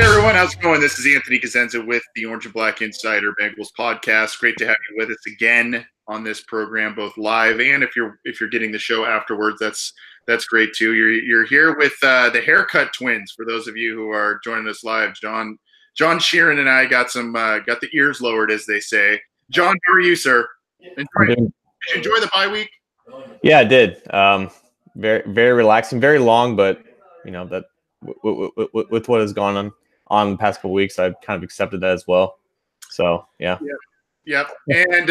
Hey everyone, how's it going? This is Anthony Cosenza with the Orange and Black Insider Bengals podcast. Great to have you with us again on this program, both live and if you're getting the show afterwards, that's great too. You're here with the Haircut Twins. For those of you who are joining us live, John Sheeran and I got the ears lowered, as they say. John, how are you, sir? Did you enjoy the bye week? Yeah, I did. Very, very relaxing, very long, but you know that with what has gone on the past couple weeks, I've kind of accepted that as well. So yeah. Yep. And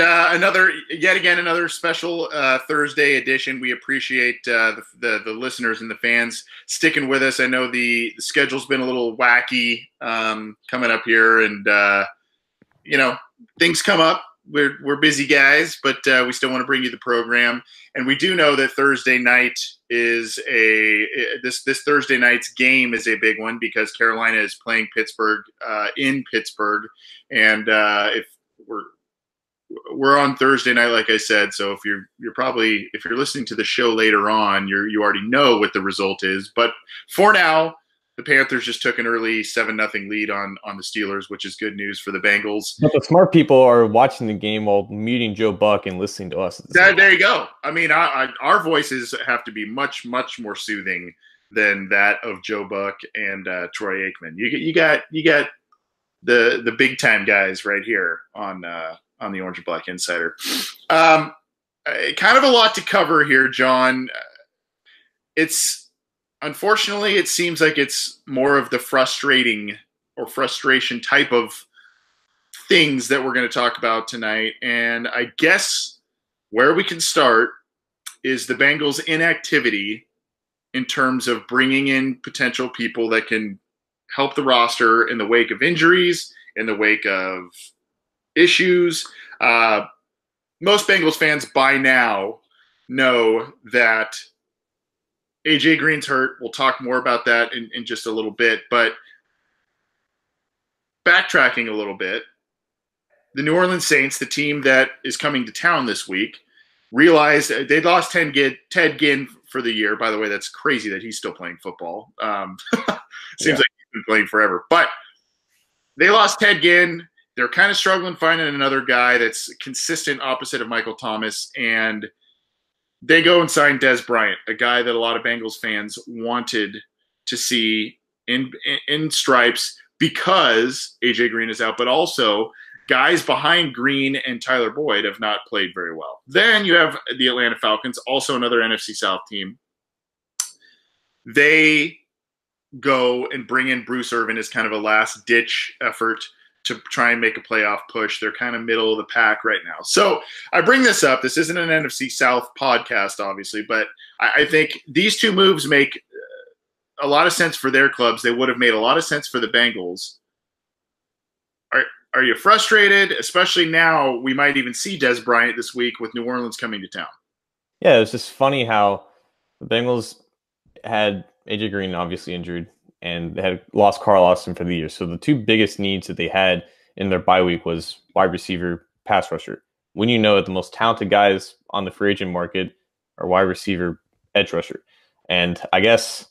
yet again another special Thursday edition. We appreciate the listeners and the fans sticking with us. I know the schedule's been a little wacky coming up here, and things come up. We're busy guys, but we still want to bring you the program. And we do know that Thursday night is this Thursday night's game is a big one because Carolina is playing Pittsburgh in Pittsburgh, and if we're on Thursday night, like I said. So if you're listening to the show later on, you already know what the result is. But for now, the Panthers just took an early 7-0 lead on the Steelers, which is good news for the Bengals. But the smart people are watching the game while muting Joe Buck and listening to us. There you go. I mean, our voices have to be much, much more soothing than that of Joe Buck and Troy Aikman. You got the big time guys right here on the Orange and Black Insider. Kind of a lot to cover here, John. Unfortunately, it seems like it's more of the frustration type of things that we're going to talk about tonight. And I guess where we can start is the Bengals' inactivity in terms of bringing in potential people that can help the roster in the wake of injuries, in the wake of issues. Most Bengals fans by now know that AJ Green's hurt. We'll talk more about that in just a little bit. But backtracking a little bit, the New Orleans Saints, the team that is coming to town this week, realized they lost Ted Ginn for the year. By the way, that's crazy that he's still playing football. Seems like he's been playing forever. But they lost Ted Ginn. They're kind of struggling finding another guy that's consistent opposite of Michael Thomas, and they go and sign Dez Bryant, a guy that a lot of Bengals fans wanted to see in stripes because AJ Green is out, but also guys behind Green and Tyler Boyd have not played very well. Then you have the Atlanta Falcons, also another NFC South team. They go and bring in Bruce Irvin as kind of a last-ditch effort to try and make a playoff push. They're kind of middle of the pack right now. So I bring this up. This isn't an NFC South podcast, obviously, but I think these two moves make a lot of sense for their clubs. They would have made a lot of sense for the Bengals. Are you frustrated? Especially now, we might even see Dez Bryant this week with New Orleans coming to town. Yeah, it's just funny how the Bengals had AJ Green obviously injured, and they had lost Carl Austin for the year. So the two biggest needs that they had in their bye week was wide receiver, pass rusher. When you know that the most talented guys on the free agent market are wide receiver, edge rusher. And I guess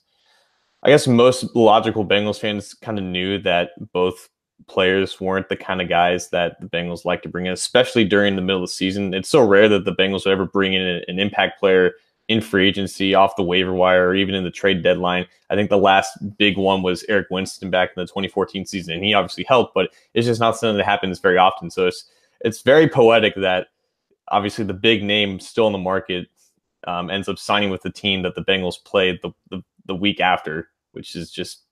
most logical Bengals fans kind of knew that both players weren't the kind of guys that the Bengals like to bring in, especially during the middle of the season. It's so rare that the Bengals would ever bring in an impact player in free agency, off the waiver wire, or even in the trade deadline. I think the last big one was Eric Winston back in the 2014 season, and he obviously helped, but it's just not something that happens very often. So it's very poetic that obviously the big name still in the market ends up signing with the team that the Bengals played the week after, which is just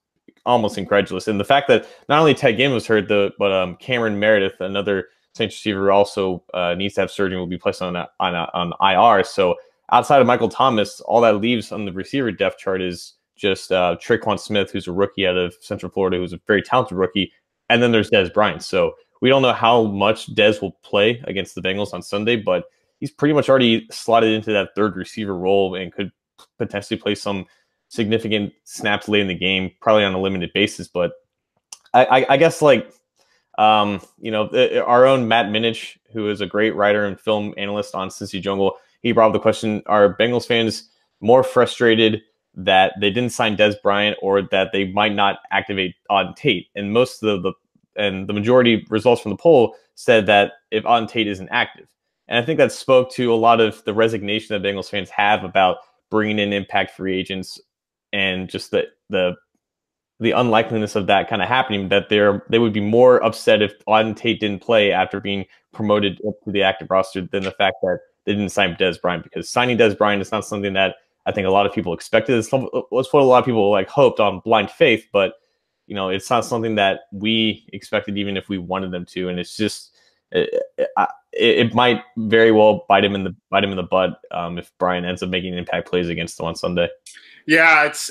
almost incredulous. And the fact that not only Ted Ginn was hurt, but Cameron Meredith, another Saints receiver, also needs to have surgery, will be placed on IR. So outside of Michael Thomas, all that leaves on the receiver depth chart is just Traquan Smith, who's a rookie out of Central Florida, who's a very talented rookie. And then there's Dez Bryant. So we don't know how much Dez will play against the Bengals on Sunday, but he's pretty much already slotted into that third receiver role and could potentially play some significant snaps late in the game, probably on a limited basis. But I guess our own Matt Minich, who is a great writer and film analyst on Cincy Jungle, he brought up the question, are Bengals fans more frustrated that they didn't sign Dez Bryant or that they might not activate Auden Tate. And most of the majority results from the poll said that if Auden Tate isn't active. And I think that spoke to a lot of the resignation that Bengals fans have about bringing in impact free agents and just the unlikeliness of that kind of happening, that they would be more upset if Auden Tate didn't play after being promoted up to the active roster than the fact that they didn't sign Dez Bryant, because signing Dez Bryant is not something that I think a lot of people expected. It's what a lot of people like hoped on blind faith, but it's not something that we expected, even if we wanted them to. And it's just it might very well bite him in the butt if Bryant ends up making impact plays against them on Sunday. Yeah, it's.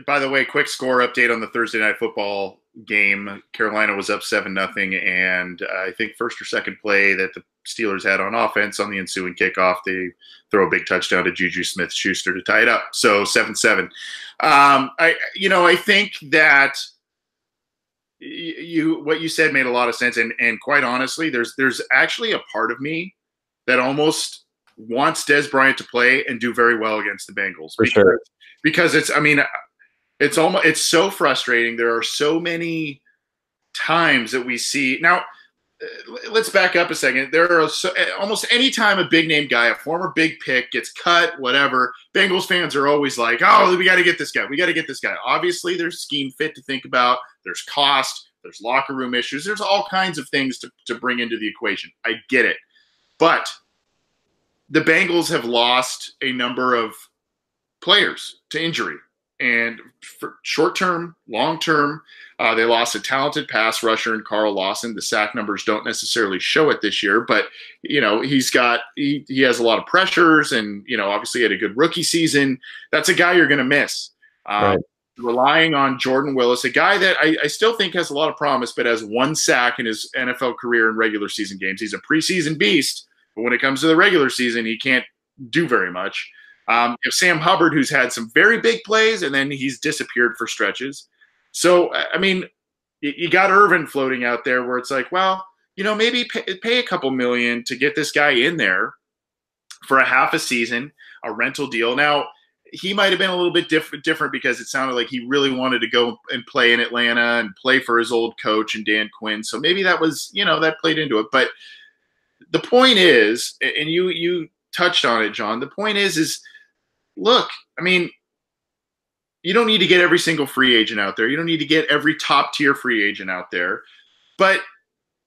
By the way, quick score update on the Thursday Night Football game. Carolina was up 7-0, and I think first or second play that the Steelers had on offense on the ensuing kickoff, they throw a big touchdown to Juju Smith-Schuster to tie it up. So 7-7. I think that what you said made a lot of sense, and quite honestly, there's actually a part of me that almost wants Dez Bryant to play and do very well against the Bengals. For sure. Because it's so frustrating. There are so many times that we see now. Let's back up a second. There are almost any time a big name guy, a former big pick, gets cut, whatever, Bengals fans are always like, "Oh, we got to get this guy. We got to get this guy." Obviously, there's scheme fit to think about. There's cost. There's locker room issues. There's all kinds of things to bring into the equation. I get it, but the Bengals have lost a number of players to injury. And for short-term, long-term, they lost a talented pass rusher in Carl Lawson. The sack numbers don't necessarily show it this year, but he has a lot of pressures, and obviously had a good rookie season. That's a guy you're going to miss. Right. Relying on Jordan Willis, a guy that I still think has a lot of promise, but has one sack in his NFL career in regular season games. He's a preseason beast, but when it comes to the regular season, he can't do very much. You have Sam Hubbard, who's had some very big plays, and then he's disappeared for stretches. So, you got Irvin floating out there where it's like, well, maybe pay a couple million to get this guy in there for a half a season, a rental deal. Now, he might have been a little bit different because it sounded like he really wanted to go and play in Atlanta and play for his old coach and Dan Quinn. So maybe that was, that played into it. But the point is, and you touched on it, John, the point is look, you don't need to get every single free agent out there. You don't need to get every top tier free agent out there, but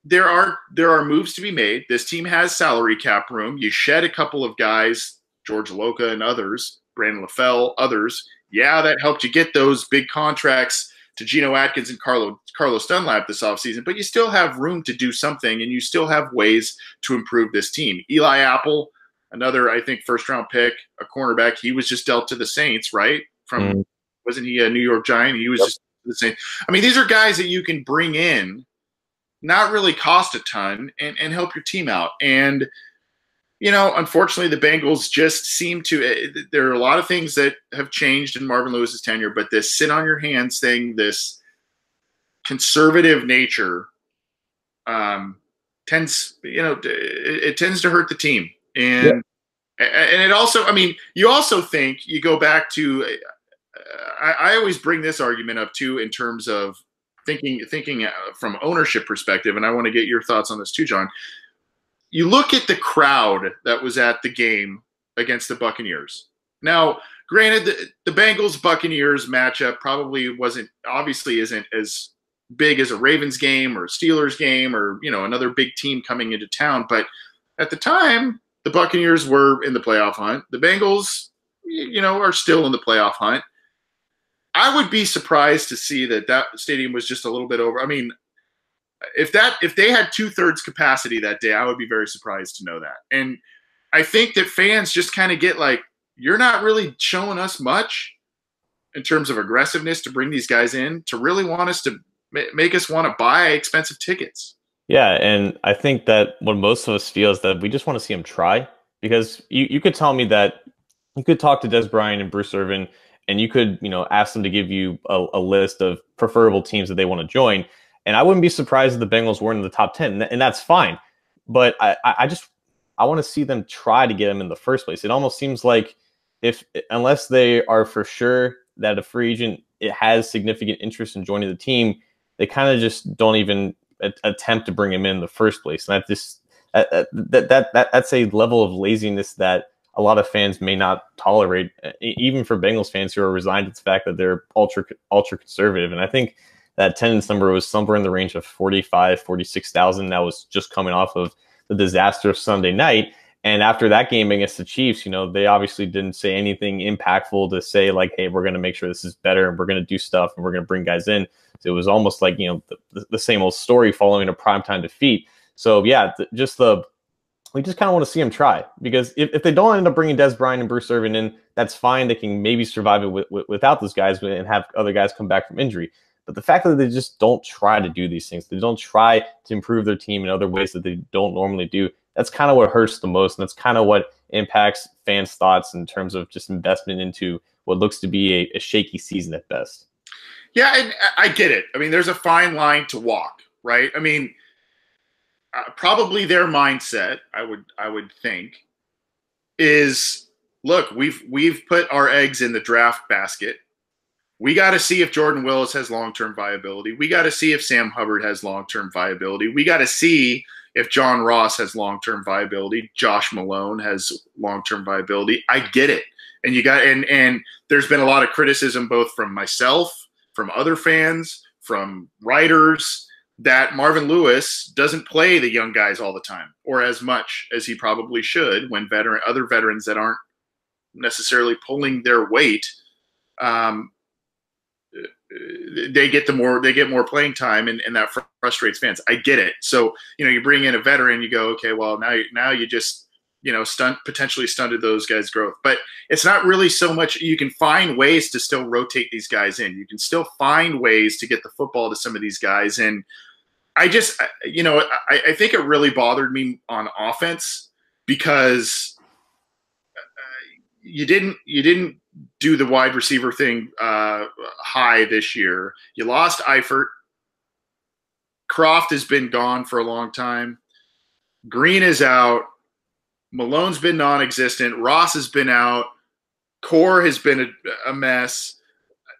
there are moves to be made. This team has salary cap room. You shed a couple of guys, George Loka and others, Brandon LaFell, others. Yeah, that helped you get those big contracts to Geno Atkins and Carlos Dunlap this offseason, but you still have room to do something, and you still have ways to improve this team. Eli Apple, another, I think, first-round pick, a cornerback. He was just dealt to the Saints, right? Wasn't he a New York Giant? He was just the Saints. These are guys that you can bring in, not really cost a ton, and help your team out. And, unfortunately, the Bengals just seem to – there are a lot of things that have changed in Marvin Lewis's tenure, but this sit-on-your-hands thing, this conservative nature tends – it tends to hurt the team. And it also, you also think, you go back to, I always bring this argument up too, in terms of thinking from ownership perspective. And I want to get your thoughts on this too, John. You look at the crowd that was at the game against the Buccaneers. Now, granted, the Bengals Buccaneers matchup obviously isn't as big as a Ravens game or a Steelers game or, another big team coming into town. But at the time, the Buccaneers were in the playoff hunt. The Bengals, are still in the playoff hunt. I would be surprised to see that stadium was just a little bit over. If they had 2/3 capacity that day, I would be very surprised to know that. And I think that fans just kind of get like, you're not really showing us much in terms of aggressiveness to bring these guys in, to really want us to make us want to buy expensive tickets. Yeah, and I think that what most of us feel is that we just want to see him try, because you could tell me that you could talk to Dez Bryant and Bruce Irvin, and you could ask them to give you a list of preferable teams that they want to join, and I wouldn't be surprised if the Bengals weren't in the top 10, and that's fine. But I want to see them try to get him in the first place. It almost seems like if unless they are for sure that a free agent it has significant interest in joining the team, they kind of just don't even attempt to bring him in the first place. And that's a level of laziness that a lot of fans may not tolerate, even for Bengals fans who are resigned to the fact that they're ultra conservative. And I think that attendance number was somewhere in the range of 46,000. That was just coming off of the disaster of Sunday night. And after that game against the Chiefs, they obviously didn't say anything impactful to say like, hey, we're going to make sure this is better and we're going to do stuff and we're going to bring guys in. So it was almost like, the same old story following a primetime defeat. So yeah, we just kind of want to see them try, because if they don't end up bringing Dez Bryant and Bruce Irvin in, that's fine. They can maybe survive it without those guys and have other guys come back from injury. But the fact that they just don't try to do these things, they don't try to improve their team in other ways that they don't normally do, that's kind of what hurts the most. And that's kind of what impacts fans' thoughts in terms of just investment into what looks to be a shaky season at best. Yeah, and I get it. I mean, there's a fine line to walk, right? I mean, probably their mindset, I would think, is, look, we've put our eggs in the draft basket. We got to see if Jordan Willis has long-term viability. We got to see if Sam Hubbard has long-term viability. We got to see if John Ross has long-term viability. Josh Malone has long-term viability. I get it. And and there's been a lot of criticism both from myself, from other fans, from writers, that Marvin Lewis doesn't play the young guys all the time, or as much as he probably should, when other veterans that aren't necessarily pulling their weight, they get more playing time, and that frustrates fans. I get it. So you bring in a veteran, you go, okay, well now you just potentially stunted those guys' growth. But it's not really so much. You can find ways to still rotate these guys in. You can still find ways to get the football to some of these guys. And I just, I think it really bothered me on offense, because you didn't do the wide receiver thing high this year. You lost Eifert. Croft has been gone for a long time. Green is out. Malone's been non-existent. Ross has been out. Core has been a mess.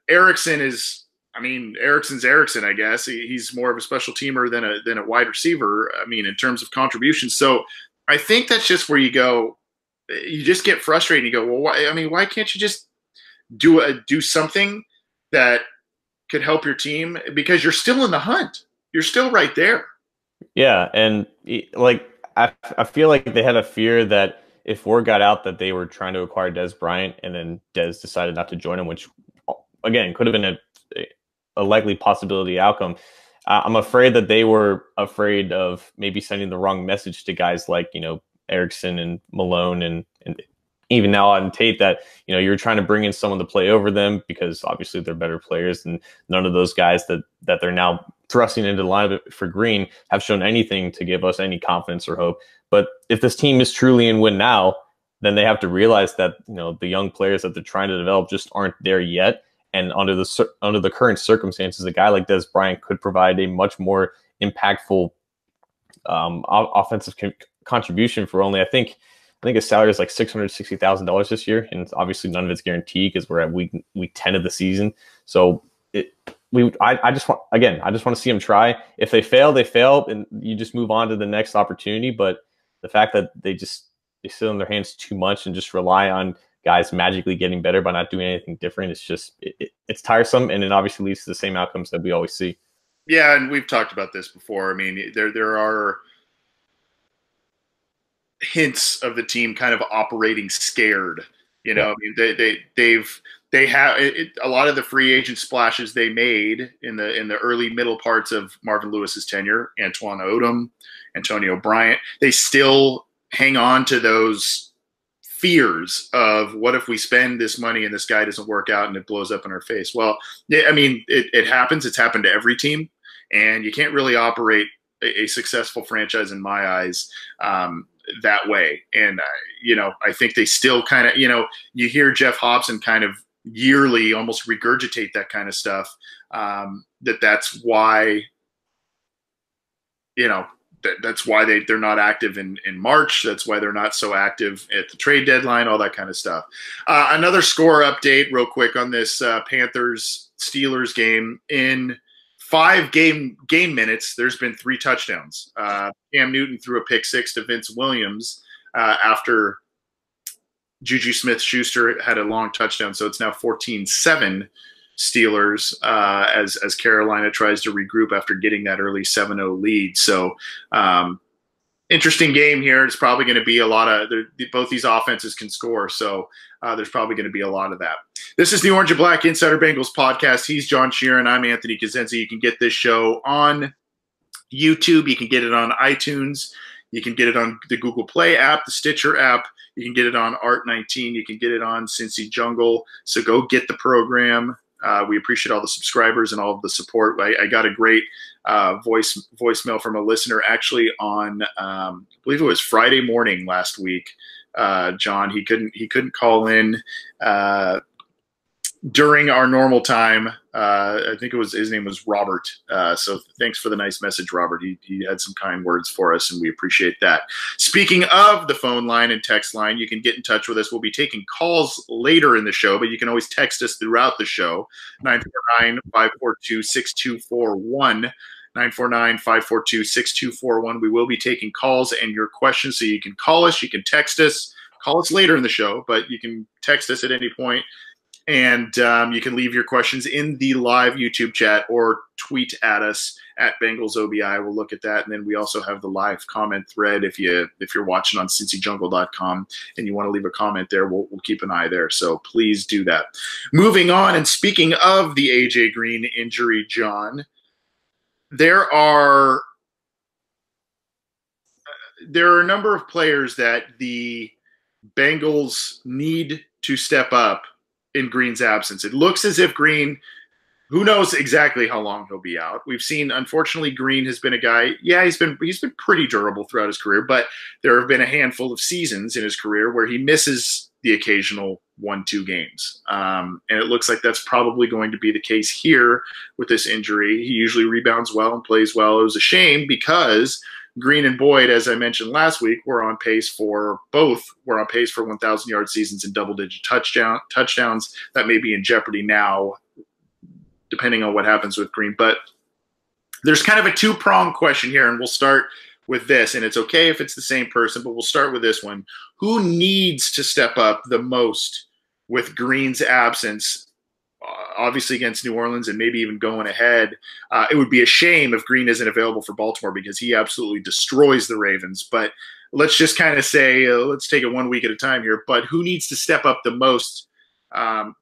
Erickson's Erickson, I guess. He's more of a special teamer than a wide receiver, in terms of contributions. So I think that's just where you go. You just get frustrated and you go, well, why can't you just do something that could help your team? Because you're still in the hunt. You're still right there. Yeah, and I feel like they had a fear that if word got out that they were trying to acquire Dez Bryant and then Dez decided not to join him, which again could have been a likely possibility outcome. I'm afraid that they were afraid of maybe sending the wrong message to guys like Erickson and Malone and even now on Tate, that you're trying to bring in someone to play over them because obviously they're better players, and none of those guys that they're now thrusting into the lineup for Green have shown anything to give us any confidence or hope. But if this team is truly in win now, then they have to realize that the young players that they're trying to develop just aren't there yet. And under the current circumstances, a guy like Dez Bryant could provide a much more impactful offensive contribution for only, I think his salary is like $660,000 this year, and obviously none of it's guaranteed because we're at week 10 of the season. So I just want to see them try. If they fail, they fail, and you just move on to the next opportunity. But the fact that they sit on their hands too much and just rely on guys magically getting better by not doing anything different, it's tiresome, and it obviously leads to the same outcomes that we always see. Yeah, and we've talked about this before. There are hints of the team kind of operating scared. Yeah. They have a lot of the free agent splashes they made in the early middle parts of Marvin Lewis's tenure. Antoine Odom, Antonio Bryant. They still hang on to those fears of, what if we spend this money and this guy doesn't work out and it blows up in our face? Well, it happens. It's happened to every team, and you can't really operate a successful franchise, in my eyes, that way. And I think they still kind of, you hear Jeff Hobson kind of yearly almost regurgitate that kind of stuff. That's why that's why they're not active in March. That's why they're not so active at the trade deadline, all that kind of stuff. Another score update real quick on this Panthers-Steelers game. In 5 game minutes, there's been 3 touchdowns. Cam Newton threw a pick 6 to Vince Williams after Juju Smith-Schuster had a long touchdown. So it's now 14-7 Steelers as Carolina tries to regroup after getting that early 7-0 lead. So interesting game here. It's probably going to be a lot of both these offenses can score. So there's probably going to be a lot of that. This is the Orange and Black Insider Bengals podcast. He's John Sheeran. I'm Anthony Cosenza. You can get this show on YouTube. You can get it on iTunes. You can get it on the Google Play app, the Stitcher app. You can get it on Art19. You can get it on Cincy Jungle. So go get the program. We appreciate all the subscribers and all of the support. I got a great voicemail from a listener actually on I believe it was Friday morning last week. John, he couldn't call in during our normal time. I think his name was Robert. So thanks for the nice message, Robert. He had some kind words for us, and we appreciate that. Speaking of the phone line and text line, you can get in touch with us. We'll be taking calls later in the show, but you can always text us throughout the show, 949-542-6241. 949-542-6241. We will be taking calls and your questions, so you can call us, you can text us, call us later in the show, but you can text us at any point. And you can leave your questions in the live YouTube chat or tweet at us at BengalsOBI. We'll look at that. And then we also have the live comment thread. If you're watching on cincyjungle.com and you want to leave a comment there, we'll keep an eye there. So please do that. Moving on, and speaking of the A.J. Green injury, John, there are a number of players that the Bengals need to step up in Green's absence. It looks as if Green, who knows exactly how long he'll be out. We've seen, unfortunately, Green has been a guy, he's been pretty durable throughout his career, but there have been a handful of seasons in his career where he misses the occasional 1-2 games. And it looks like that's probably going to be the case here with this injury. He usually rebounds well and plays well. It was a shame because Green and Boyd, as I mentioned last week, were on pace for 1,000-yard seasons and double-digit touchdowns. That may be in jeopardy now, depending on what happens with Green. But there's kind of a 2-pronged question here, and we'll start with this. And it's okay if it's the same person, but we'll start with this one. Who needs to step up the most with Green's absence? Obviously against New Orleans and maybe even going ahead. It would be a shame if Green isn't available for Baltimore because he absolutely destroys the Ravens. But let's just kind of say, let's take it 1 week at a time here. But who needs to step up the most,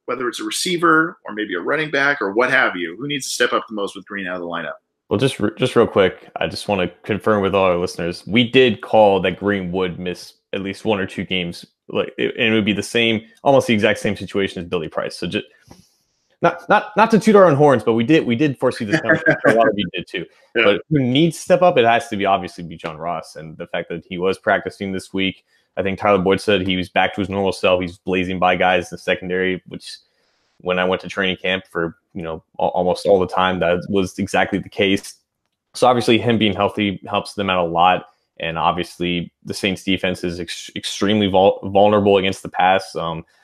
whether it's a receiver or maybe a running back or what have you? Who needs to step up the most with Green out of the lineup? Well, just real quick, I just want to confirm with all our listeners, we did call that Green would miss at least 1 or 2 games. And it would be almost the exact same situation as Billy Price. So just not to toot our own horns, but we did foresee this coming. A lot of you did too. Yeah. But who needs to step up? It has to obviously be John Ross, and the fact that he was practicing this week. I think Tyler Boyd said he was back to his normal self. He's blazing by guys in the secondary, which when I went to training camp for almost all the time, that was exactly the case. So obviously him being healthy helps them out a lot. And obviously the Saints defense is extremely vulnerable against the pass.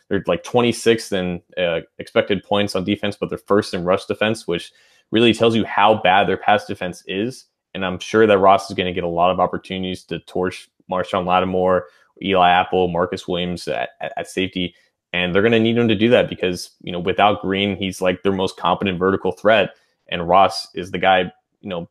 They're like 26th in expected points on defense, but they're first in rush defense, which really tells you how bad their pass defense is. And I'm sure that Ross is going to get a lot of opportunities to torch Marshawn Lattimore, Eli Apple, Marcus Williams at safety. And they're going to need him to do that because, without Green, he's like their most competent vertical threat. And Ross is the guy,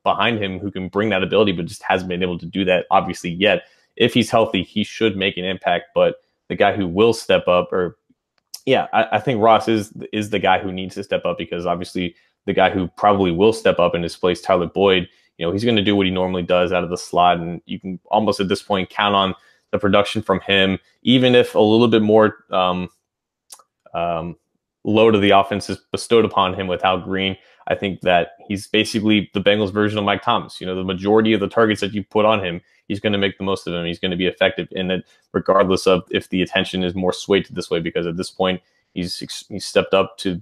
behind him who can bring that ability, but just hasn't been able to do that obviously yet. If he's healthy, he should make an impact. But the guy who will step up, I think Ross is the guy who needs to step up because obviously the guy who probably will step up in his place, Tyler Boyd, he's going to do what he normally does out of the slot. And you can almost at this point count on the production from him, even if a little bit more load of the offense is bestowed upon him without Green. I think that he's basically the Bengals version of Mike Thomas. The majority of the targets that you put on him, he's going to make the most of them. He's going to be effective in it, regardless of if the attention is more swayed to this way, because at this point, he's stepped up to,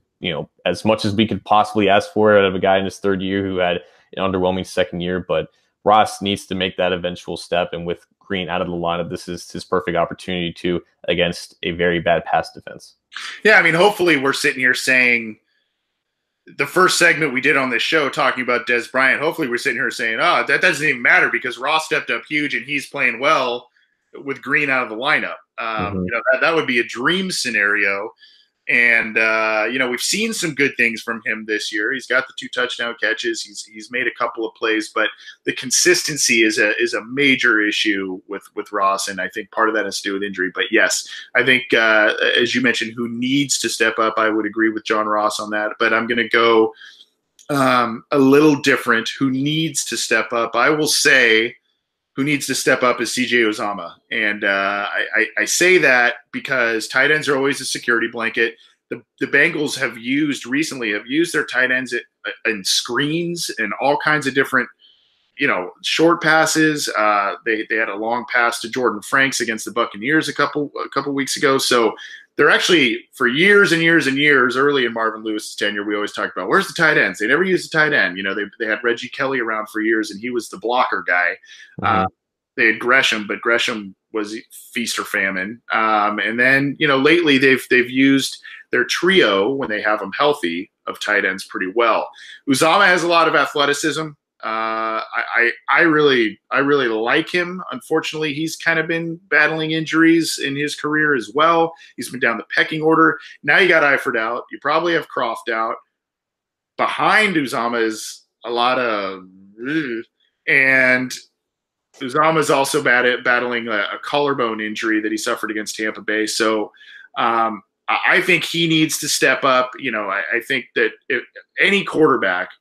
as much as we could possibly ask for out of a guy in his third year who had an underwhelming second year. But Ross needs to make that eventual step. And with Green out of the lineup, this is his perfect opportunity to against a very bad pass defense. Yeah, I mean, hopefully we're sitting here saying the first segment we did on this show talking about Dez Bryant, hopefully we're sitting here saying, oh, that doesn't even matter because Ross stepped up huge and he's playing well with Green out of the lineup. That would be a dream scenario. And, we've seen some good things from him this year. He's got the 2 touchdown catches. He's made a couple of plays, but the consistency is a major issue with Ross. And I think part of that has to do with injury. But yes, I think, as you mentioned, who needs to step up, I would agree with John Ross on that. But I'm going to go a little different. Who needs to step up? I will say who needs to step up is CJ Uzomah. And I say that because tight ends are always a security blanket. The Bengals have used their tight ends in screens and all kinds of different, short passes. They had a long pass to Jordan Franks against the Buccaneers a couple weeks ago. So they're actually, for years and years and years, early in Marvin Lewis's tenure, we always talked about, where's the tight ends? They never used a tight end. They had Reggie Kelly around for years, and he was the blocker guy. Mm-hmm. They had Gresham, but Gresham was feast or famine. And then, lately they've used their trio, when they have them healthy, of tight ends pretty well. Uzomah has a lot of athleticism. I really like him. Unfortunately, he's kind of been battling injuries in his career as well. He's been down the pecking order. Now you got Eifert out. You probably have Croft out. Behind Uzomah is a lot of and Uzomah is also battling a collarbone injury that he suffered against Tampa Bay. So I think he needs to step up. I think that if any quarterback –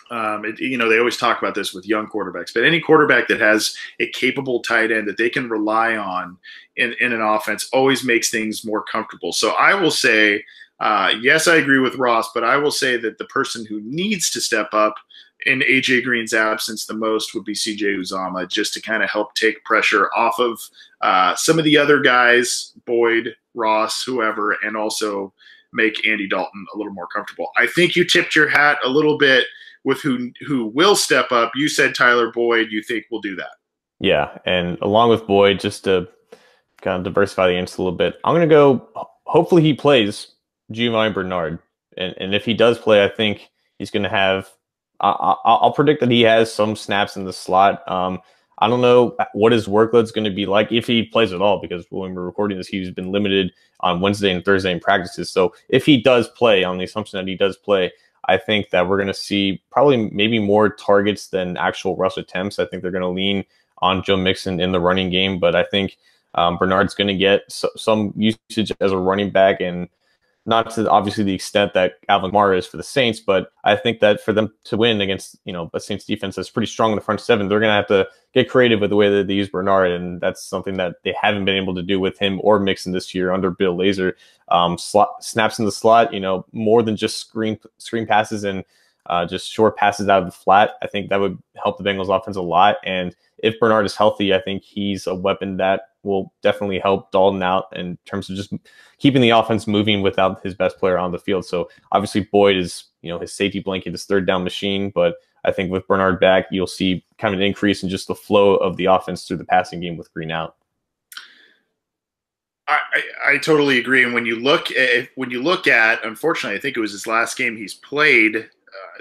they always talk about this with young quarterbacks, but any quarterback that has a capable tight end that they can rely on in an offense always makes things more comfortable. So I will say, yes, I agree with Ross, but I will say that the person who needs to step up in AJ Green's absence the most would be CJ Uzomah, just to kind of help take pressure off of some of the other guys, Boyd, Ross, whoever, and also make Andy Dalton a little more comfortable. I think you tipped your hat a little bit with who will step up. You said Tyler Boyd, you think will do that. Yeah, and along with Boyd, just to kind of diversify the answer a little bit, I'm going to go, hopefully he plays Giovanni Bernard. And if he does play, I think he's going to have, I'll predict that he has some snaps in the slot. I don't know what his workload's going to be like if he plays at all, because when we're recording this, he's been limited on Wednesday and Thursday in practices. So if he does play, on the assumption that he does play, I think that we're going to see probably maybe more targets than actual rush attempts. I think they're going to lean on Joe Mixon in the running game, but I think Bernard's going to get some usage as a running back, and not to obviously the extent that Alvin Kamara is for the Saints, but I think that for them to win against, a Saints defense that's pretty strong in the front seven, they're going to have to get creative with the way that they use Bernard, and that's something that they haven't been able to do with him or Mixon this year under Bill Lazor. Snaps in the slot, more than just screen passes and just short passes out of the flat. I think that would help the Bengals offense a lot, and if Bernard is healthy, I think he's a weapon that will definitely help Dalton out in terms of just keeping the offense moving without his best player on the field. So obviously Boyd is, his safety blanket, his third down machine, but I think with Bernard back, you'll see kind of an increase in just the flow of the offense through the passing game with Green out. I totally agree. And when you look at, unfortunately, I think it was his last game he's played,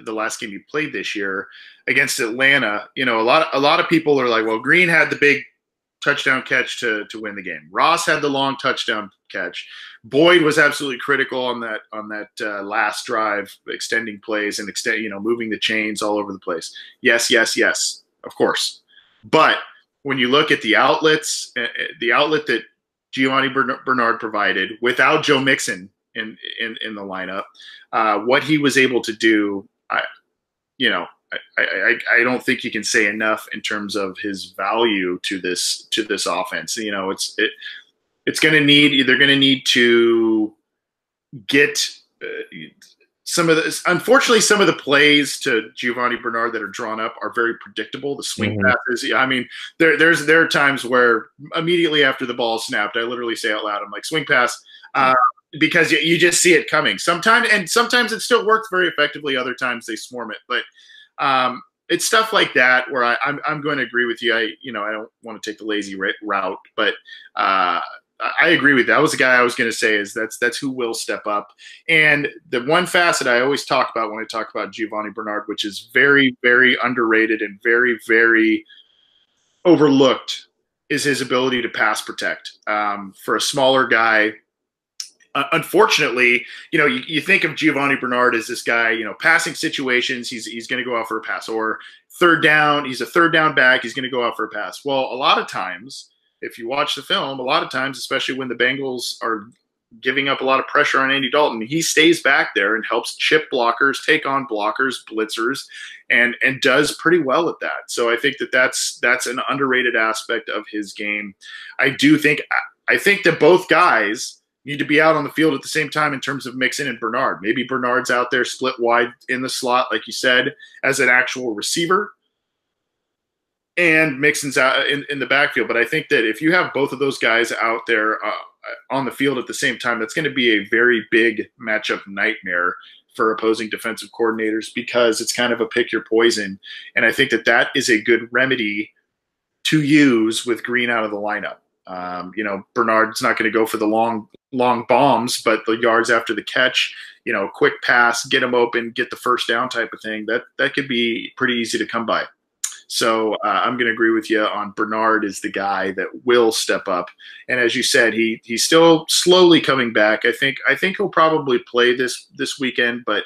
the last game he played this year against Atlanta, a lot of people are like, well, Green had the big touchdown catch to win the game. Ross had the long touchdown catch. Boyd was absolutely critical on that last drive, extending plays and moving the chains all over the place. Yes, of course. But when you look at the outlets, the outlet that Giovanni Bernard provided without Joe Mixon in the lineup, what he was able to do, I don't think you can say enough in terms of his value to this offense. It's going to need, they're going to need to get unfortunately, some of the plays to Giovanni Bernard that are drawn up are very predictable. The swing passes. I mean, there are times where immediately after the ball is snapped, I literally say out loud, I'm like, swing pass. Because you just see it coming. Sometimes it still works very effectively. Other times they swarm it. But it's stuff like that where I'm going to agree with you. I don't want to take the lazy route, but I agree with you. That was the guy I was going to say is that's who will step up. And the one facet I always talk about when I talk about Giovanni Bernard, which is very, very underrated and very, very overlooked, is his ability to pass protect. For a smaller guy, unfortunately, you think of Giovanni Bernard as this guy, passing situations, he's going to go out for a pass, or third down, he's a third down back, he's going to go out for a pass. Well, a lot of times, if you watch the film, a lot of times, especially when the Bengals are giving up a lot of pressure on Andy Dalton, he stays back there and helps chip blockers, take on blockers, blitzers, and does pretty well at that. So I think that's an underrated aspect of his game. I think that both guys need to be out on the field at the same time in terms of Mixon and Bernard. Maybe Bernard's out there split wide in the slot, like you said, as an actual receiver, and Mixon's out in the backfield. But I think that if you have both of those guys out there on the field at the same time, that's going to be a very big matchup nightmare for opposing defensive coordinators, because it's kind of a pick your poison. And I think that is a good remedy to use with Green out of the lineup. Bernard's not going to go for the long bombs, but the yards after the catch, quick pass, get him open, get the first down type of thing, that could be pretty easy to come by. So I'm going to agree with you on Bernard is the guy that will step up. And as you said, he's still slowly coming back. I think he'll probably play this weekend, but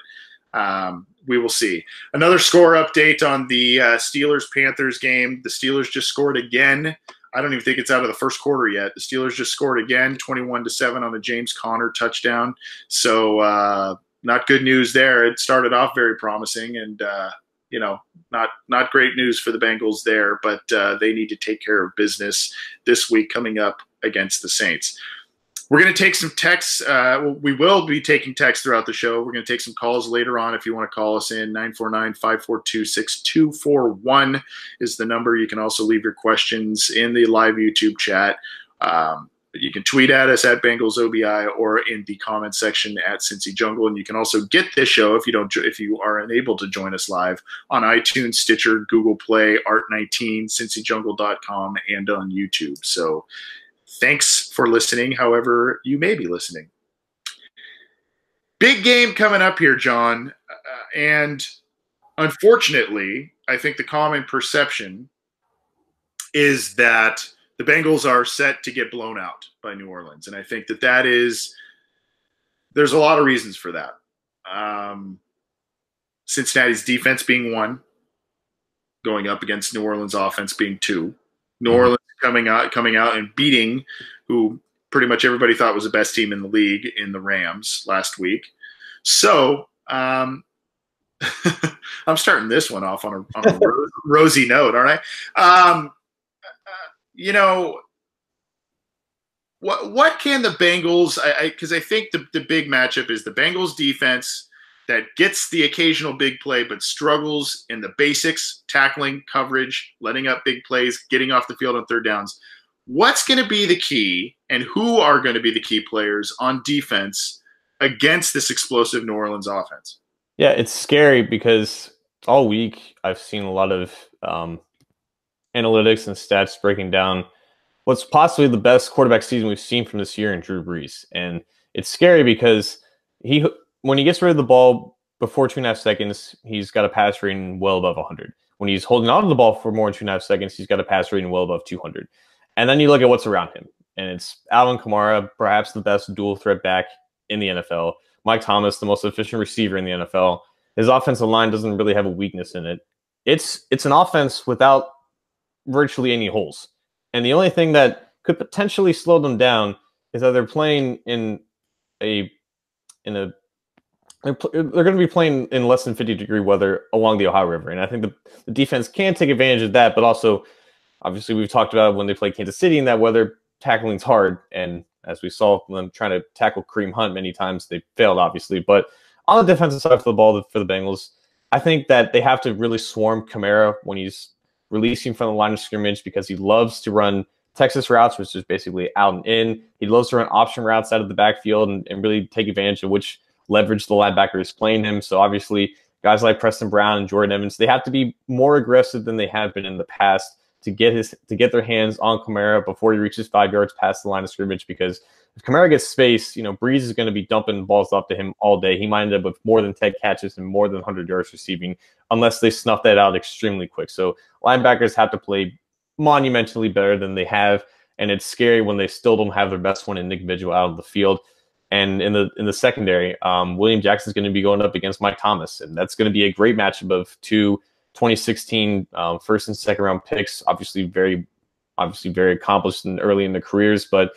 we will see. Another score update on the Steelers-Panthers game. The Steelers just scored again. I don't even think it's out of the first quarter yet. The Steelers just scored again, 21-7 on the James Conner touchdown. So not good news there. It started off very promising, and not great news for the Bengals there, but they need to take care of business this week coming up against the Saints. We're going to take some texts. We will be taking texts throughout the show. We're going to take some calls later on. If you want to call us in, 949-542-6241 is the number. You can also leave your questions in the live YouTube chat. You can tweet at us at BengalsOBI or in the comment section at Cincy Jungle. And you can also get this show if you are unable to join us live on iTunes, Stitcher, Google Play, Art19, CincyJungle.com, and on YouTube. So thanks for listening, however you may be listening. Big game coming up here, John. And unfortunately, I think the common perception is that the Bengals are set to get blown out by New Orleans. And I think there's a lot of reasons for that. Cincinnati's defense being one, going up against New Orleans offense being two. New Orleans coming out and beating who pretty much everybody thought was the best team in the league in the Rams last week. So I'm starting this one off on a rosy note, aren't I? What can the Bengals? Because I think the big matchup is the Bengals defense that gets the occasional big play but struggles in the basics, tackling, coverage, letting up big plays, getting off the field on third downs. What's going to be the key, and who are going to be the key players on defense against this explosive New Orleans offense? Yeah, it's scary because all week I've seen a lot of analytics and stats breaking down what's possibly the best quarterback season we've seen from this year in Drew Brees. And it's scary because when he gets rid of the ball before 2.5 seconds, he's got a pass rating well above 100. When he's holding on to the ball for more than 2.5 seconds, he's got a pass rating well above 200. And then you look at what's around him, and it's Alvin Kamara, perhaps the best dual threat back in the NFL. Mike Thomas, the most efficient receiver in the NFL. His offensive line doesn't really have a weakness in it. It's an offense without virtually any holes. And the only thing that could potentially slow them down is that they're playing they're going to be playing in less than 50-degree weather along the Ohio River. And I think the defense can take advantage of that, but also, obviously, we've talked about when they play Kansas City in that weather, tackling's hard. And as we saw them trying to tackle Kareem Hunt many times, they failed, obviously. But on the defensive side of the ball for the Bengals, I think that they have to really swarm Kamara when he's releasing from the line of scrimmage, because he loves to run Texas routes, which is basically out and in. He loves to run option routes out of the backfield and really take advantage of which leverage the linebacker is playing him. So obviously guys like Preston Brown and Jordan Evans, they have to be more aggressive than they have been in the past to get their hands on Kamara before he reaches 5 yards past the line of scrimmage, because if Kamara gets space, Breeze is going to be dumping balls up to him all day. He might end up with more than 10 catches and more than 100 yards receiving unless they snuff that out extremely quick. So linebackers have to play monumentally better than they have, and it's scary when they still don't have their best one in Nick Vigil out of the field. And in the secondary, William Jackson is going to be going up against Mike Thomas, and that's going to be a great matchup of two 2016 first and second round picks. Obviously very accomplished and early in their careers, but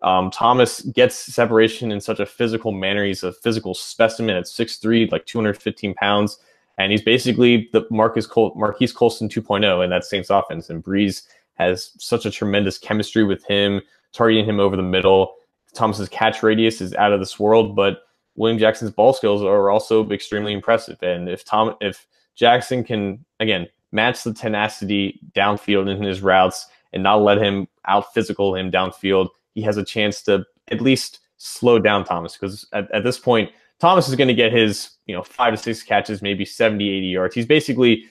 Thomas gets separation in such a physical manner. He's a physical specimen at 6'3", like 215 pounds, and he's basically the Marquise Colston 2.0 in that Saints offense. And Breeze has such a tremendous chemistry with him, targeting him over the middle. Thomas's catch radius is out of this world, but William Jackson's ball skills are also extremely impressive. And if Jackson can, again, match the tenacity downfield in his routes and not let him out physical him downfield, he has a chance to at least slow down Thomas, because at this point, Thomas is going to get his 5 to 6 catches, maybe 70, 80 yards. He's basically,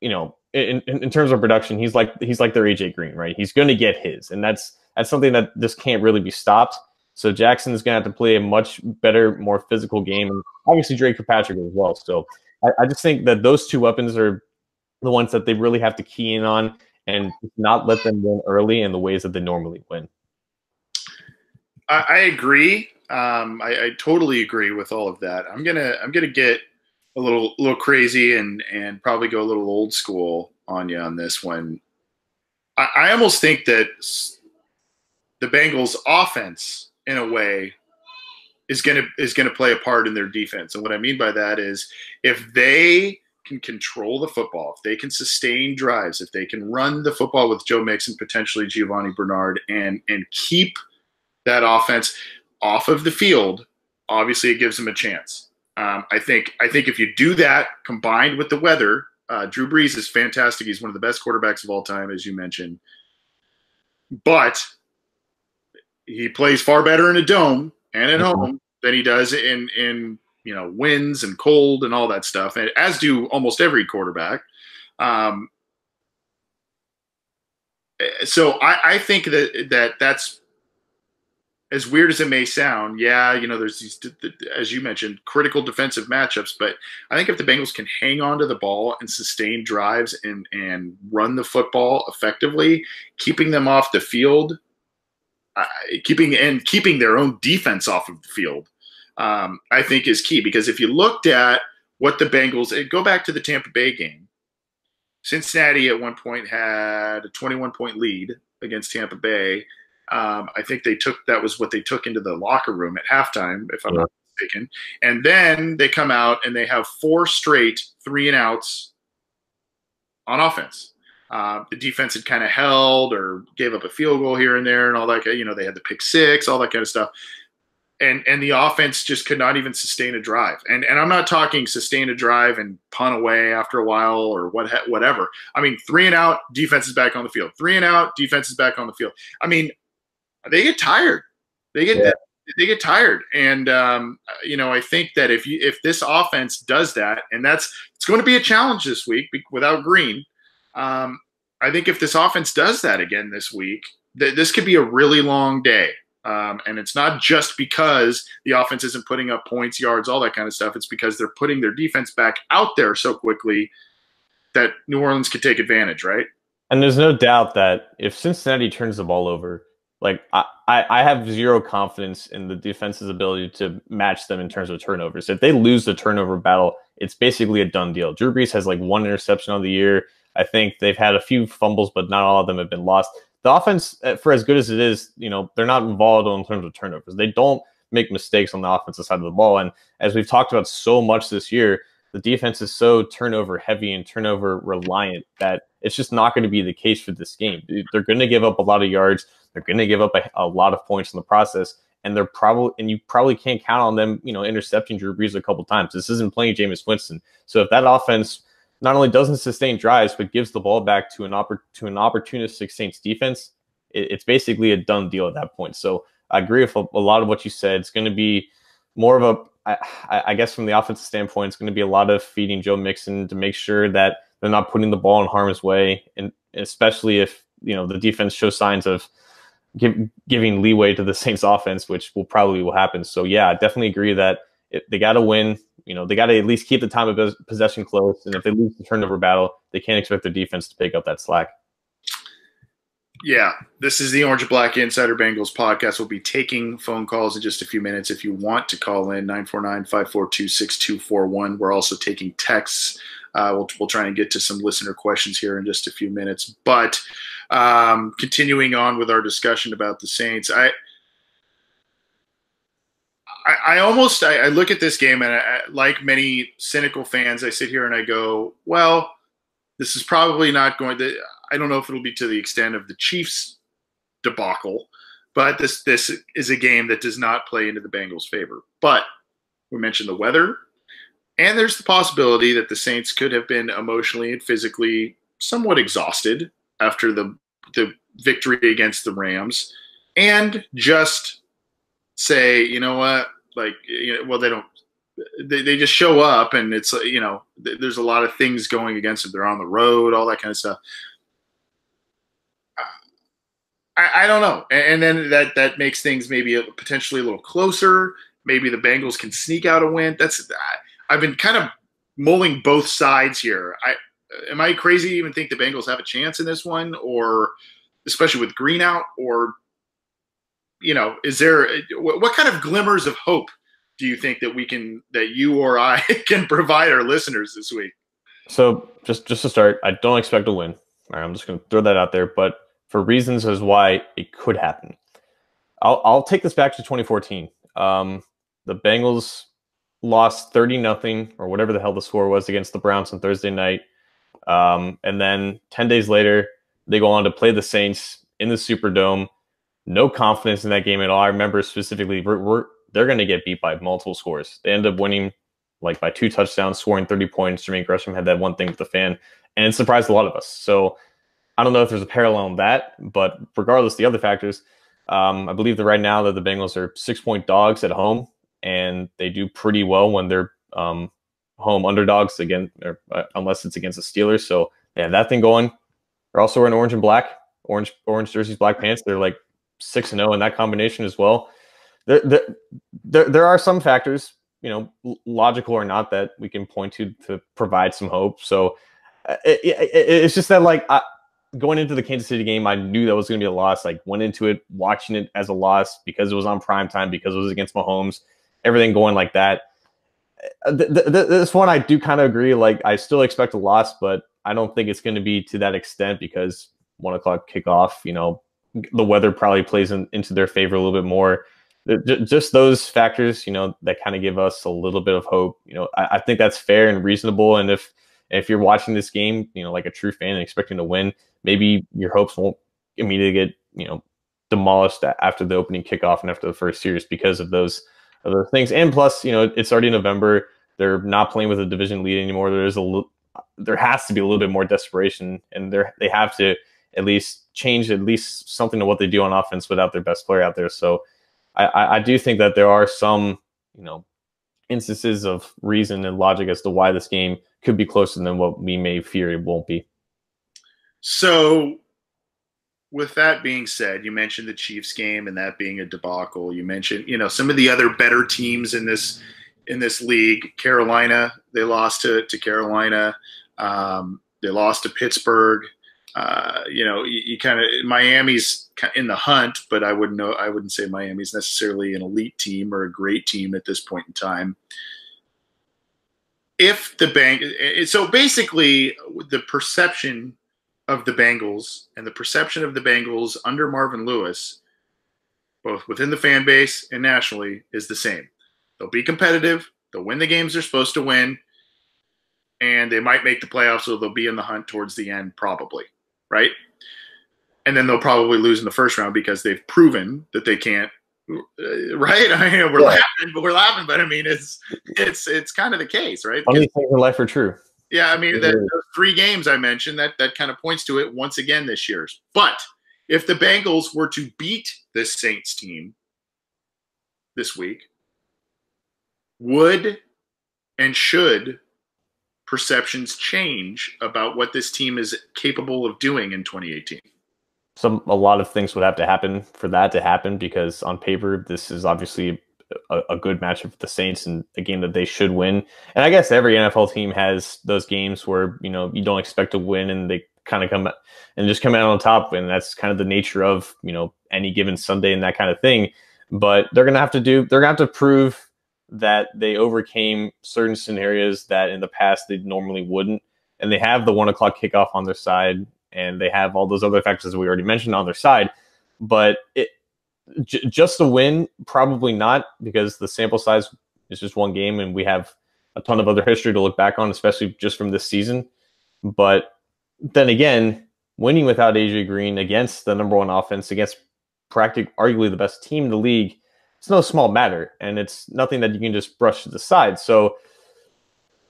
in terms of production, he's like their AJ Green, right? He's going to get his, and that's something that just can't really be stopped. So Jackson is going to have to play a much better, more physical game, and obviously Drake Kirkpatrick as well. So I just think that those two weapons are the ones that they really have to key in on and not let them win early in the ways that they normally win. I agree. I totally agree with all of that. I'm gonna get a little crazy and probably go a little old school on you on this one. I almost think that the Bengals offense, in a way, is gonna play a part in their defense. And what I mean by that is, if they can control the football, if they can sustain drives, if they can run the football with Joe Mixon, potentially Giovanni Bernard, and keep that offense off of the field, obviously it gives them a chance. I think if you do that, combined with the weather, Drew Brees is fantastic. He's one of the best quarterbacks of all time, as you mentioned. But he plays far better in a dome and at home than he does in winds and cold and all that stuff, and as do almost every quarterback. So I think that's, as weird as it may sound, there's these, as you mentioned, critical defensive matchups. But I think if the Bengals can hang on to the ball and sustain drives and run the football effectively, keeping them off the field, keeping their own defense off of the field, I think is key. Because if you looked at what the Bengals, go back to the Tampa Bay game, Cincinnati at one point had a 21-point lead against Tampa Bay. I think that was what they took into the locker room at halftime, if I'm not mistaken. And then they come out and they have 4 straight 3-and-outs on offense. The defense had kind of held or gave up a field goal here and there and all that. They had the pick 6, all that kind of stuff. And the offense just could not even sustain a drive. And I'm not talking sustain a drive and punt away after a while or whatever. I mean, 3-and-out, defense is back on the field. 3-and-out, defense is back on the field. I mean, they get tired. They get tired. And I think that if this offense does that, and it's going to be a challenge this week without Green. I think if this offense does that again this week, this could be a really long day. And it's not just because the offense isn't putting up points, yards, all that kind of stuff. It's because they're putting their defense back out there so quickly that New Orleans could take advantage, right? And there's no doubt that if Cincinnati turns the ball over, like I have zero confidence in the defense's ability to match them in terms of turnovers. If they lose the turnover battle, it's basically a done deal. Drew Brees has like 1 interception on the year. I think they've had a few fumbles, but not all of them have been lost. The offense, for as good as it is, they're not involved in terms of turnovers. They don't make mistakes on the offensive side of the ball. And as we've talked about so much this year, the defense is so turnover heavy and turnover reliant that it's just not going to be the case for this game. They're going to give up a lot of yards. They're going to give up a lot of points in the process. And you probably can't count on them, intercepting Drew Brees a couple times. This isn't playing Jameis Winston. So if that offense not only doesn't sustain drives, but gives the ball back to an opportunistic Saints defense, it's basically a done deal at that point. So I agree with a lot of what you said. It's going to be more of I guess from the offensive standpoint, it's going to be a lot of feeding Joe Mixon to make sure that they're not putting the ball in harm's way, and especially if the defense shows signs of giving leeway to the Saints offense, which will happen. So yeah, I definitely agree that they got to win. They got to at least keep the time of possession close, and if they lose the turnover battle, they can't expect their defense to pick up that slack. Yeah, this is the Orange and Black Insider Bengals podcast. We'll be taking phone calls in just a few minutes. If you want to call in, 949-542-6241. We're also taking texts. We'll try and get to some listener questions here in just a few minutes. But continuing on with our discussion about the Saints, I look at this game, and like many cynical fans, I sit here and I go, well, this is probably not going to – I don't know if it'll be to the extent of the Chiefs debacle, but this is a game that does not play into the Bengals' favor. But we mentioned the weather, and there's the possibility that the Saints could have been emotionally and physically somewhat exhausted after the victory against the Rams, and just say, you know what, they don't. They just show up, and it's there's a lot of things going against them. They're on the road, all that kind of stuff. I don't know, and then that makes things maybe potentially a little closer. Maybe the Bengals can sneak out a win. I've been kind of mulling both sides here. Am I crazy to even think the Bengals have a chance in this one, or especially with Green out, or is there what kind of glimmers of hope do you think that you or I can provide our listeners this week? So just to start, I don't expect a win. All right, I'm just going to throw that out there, but for reasons as why it could happen. I'll take this back to 2014. The Bengals lost 30-0 or whatever the hell the score was against the Browns on Thursday night. And then 10 days later, they go on to play the Saints in the Superdome. No confidence in that game at all. I remember specifically, they're going to get beat by multiple scores. They end up winning by 2 touchdowns, scoring 30 points. Jermaine Gresham had that one thing with the fan, and it surprised a lot of us. So I don't know if there's a parallel in that, but regardless of the other factors, I believe that right now that the Bengals are 6-point dogs at home, and they do pretty well when they're home underdogs again, unless it's against the Steelers. So they have that thing going. They're also wearing orange and black, orange jerseys, black pants. They're 6-0 in that combination as well. There are some factors, logical or not, that we can point to provide some hope. So it's just that going into the Kansas City game, I knew that was going to be a loss. Went into it watching it as a loss because it was on primetime, because it was against Mahomes, everything going like that. This one, I do kind of agree. I still expect a loss, but I don't think it's going to be to that extent, because 1 o'clock kickoff, the weather probably plays into their favor a little bit more. Just those factors, that kind of give us a little bit of hope. I think that's fair and reasonable. And if you're watching this game, like a true fan and expecting to win, maybe your hopes won't immediately get, demolished after the opening kickoff and after the first series because of those things. And plus, it's already November. They're not playing with a division lead anymore. There has to be a little bit more desperation, and they have to at least change at least something to what they do on offense without their best player out there. So I do think that there are some, instances of reason and logic as to why this game could be closer than what we may fear it won't be. So with that being said, you mentioned the Chiefs game and that being a debacle. You mentioned, some of the other better teams in this league. Carolina, they lost to Carolina. They lost to Pittsburgh. You kind of, Miami's in the hunt, but I wouldn't say Miami's necessarily an elite team or a great team at this point in time. So basically the perception of the Bengals and the perception of the Bengals under Marvin Lewis, both within the fan base and nationally, is the same. They'll be competitive. They'll win the games they're supposed to win. And they might make the playoffs, so they'll be in the hunt towards the end, probably, right? And then they'll probably lose in the first round because they've proven that they can't, right? I mean, we're laughing, but I mean, it's kind of the case, right? Funny things in life are true. Yeah, I mean, those 3 games I mentioned, that kind of points to it once again this year. But if the Bengals were to beat this Saints team this week, would and should perceptions change about what this team is capable of doing in 2018? A lot of things would have to happen for that to happen, because on paper this is obviously a good matchup for the Saints and a game that they should win. And I guess every NFL team has those games where you don't expect to win and they kind of come and just come out on top, and that's kind of the nature of any given Sunday and that kind of thing. But they're gonna have to prove that they overcame certain scenarios that in the past they normally wouldn't, and they have the 1 o'clock kickoff on their side, and they have all those other factors we already mentioned on their side. But just a win, probably not, because the sample size is just one game, and we have a ton of other history to look back on, especially just from this season. But then again, winning without AJ Green against the number one offense, against practically arguably the best team in the league, it's no small matter, and it's nothing that you can just brush to the side. So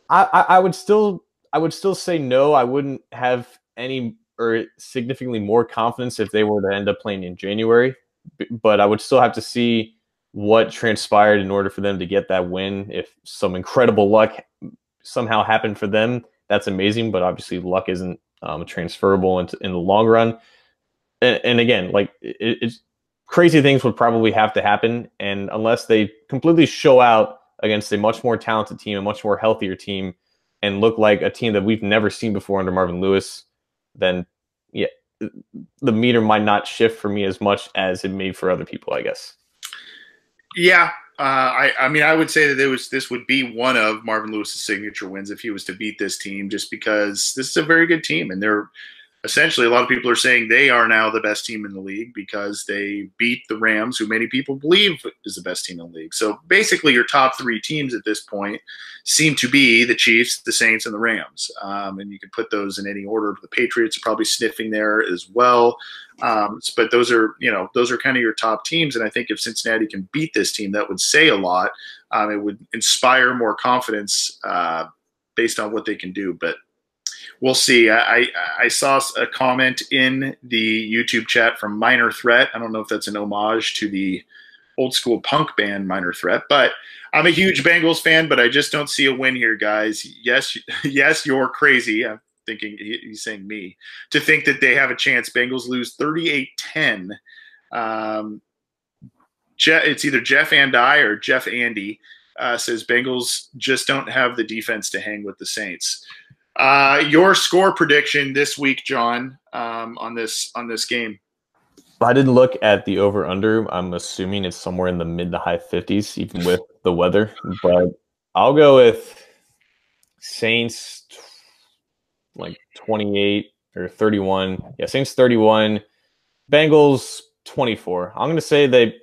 I would still say no. I wouldn't have any or significantly more confidence if they were to end up playing in January, but I would still have to see what transpired in order for them to get that win. If some incredible luck somehow happened for them, that's amazing, but obviously luck isn't transferable in the long run. And again, like it's crazy things would probably have to happen, and unless they completely show out against a much more talented team, a much more healthier team, and look like a team that we've never seen before under Marvin Lewis, then yeah, the meter might not shift for me as much as it may for other people, I guess. Yeah, I mean, I would say that this would be one of Marvin Lewis's signature wins if he was to beat this team, just because this is a very good team, and they're essentially, a lot of people are saying they are now the best team in the league because they beat the Rams, who many people believe is the best team in the league. So basically, your top three teams at this point seem to be the Chiefs, the Saints, and the Rams. And you can put those in any order. The Patriots are probably sniffing there as well. But those are kind of your top teams. And I think if Cincinnati can beat this team, that would say a lot. It would inspire more confidence based on what they can do. But we'll see. I saw a comment in the YouTube chat from Minor Threat. I don't know if that's an homage to the old school punk band Minor Threat, but I'm a huge Bengals fan, but I just don't see a win here, guys. Yes, you're crazy. I'm thinking he's saying me to think that they have a chance. Bengals lose 38-10. It's either Jeff and I or Jeff Andy says Bengals just don't have the defense to hang with the Saints. Your score prediction this week, John, on this game. I didn't look at the over-under. I'm assuming it's somewhere in the mid to high 50s, even with the weather. But I'll go with Saints like 28 or 31. Yeah, Saints 31, Bengals 24. I'm going to say they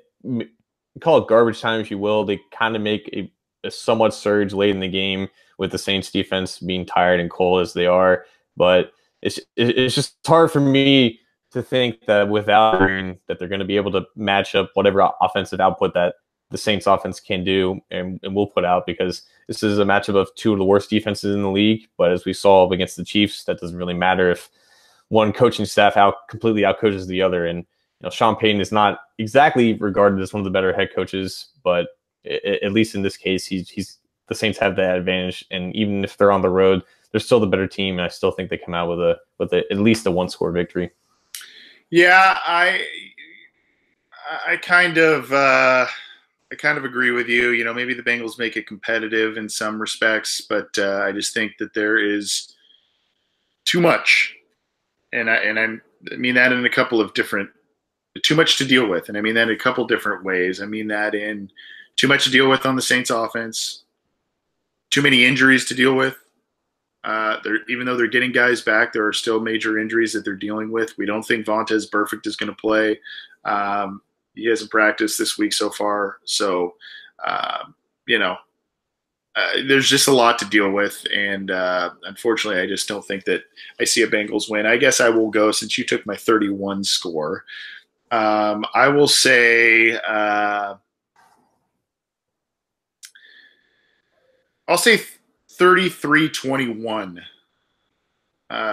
call it garbage time, if you will. They kind of make a somewhat surge late in the game with the Saints defense being tired and cold as they are. But it's just hard for me to think that without Green that they're going to be able to match up whatever offensive output that the Saints offense can do and will put out, because this is a matchup of two of the worst defenses in the league. But as we saw against the Chiefs, that doesn't really matter if one coaching staff completely outcoaches the other. And Sean Payton is not exactly regarded as one of the better head coaches, but at least in this case, he's the Saints have that advantage. And even if they're on the road, they're still the better team. And I still think they come out with at least a 1-score victory. Yeah, I kind of agree with you. Maybe the Bengals make it competitive in some respects, but I just think that there is too much, and I mean that in a couple of different, too much to deal with, and I mean that in a couple different ways. I mean that in too much to deal with on the Saints offense, too many injuries to deal with. Even though they're getting guys back, there are still major injuries that they're dealing with. We don't think Vontaze Burfict is going to play. He hasn't practiced this week so far. So, there's just a lot to deal with. And unfortunately, I just don't think that I see a Bengals win. I guess I will go, since you took my 31 score. I will say I'll say 33-21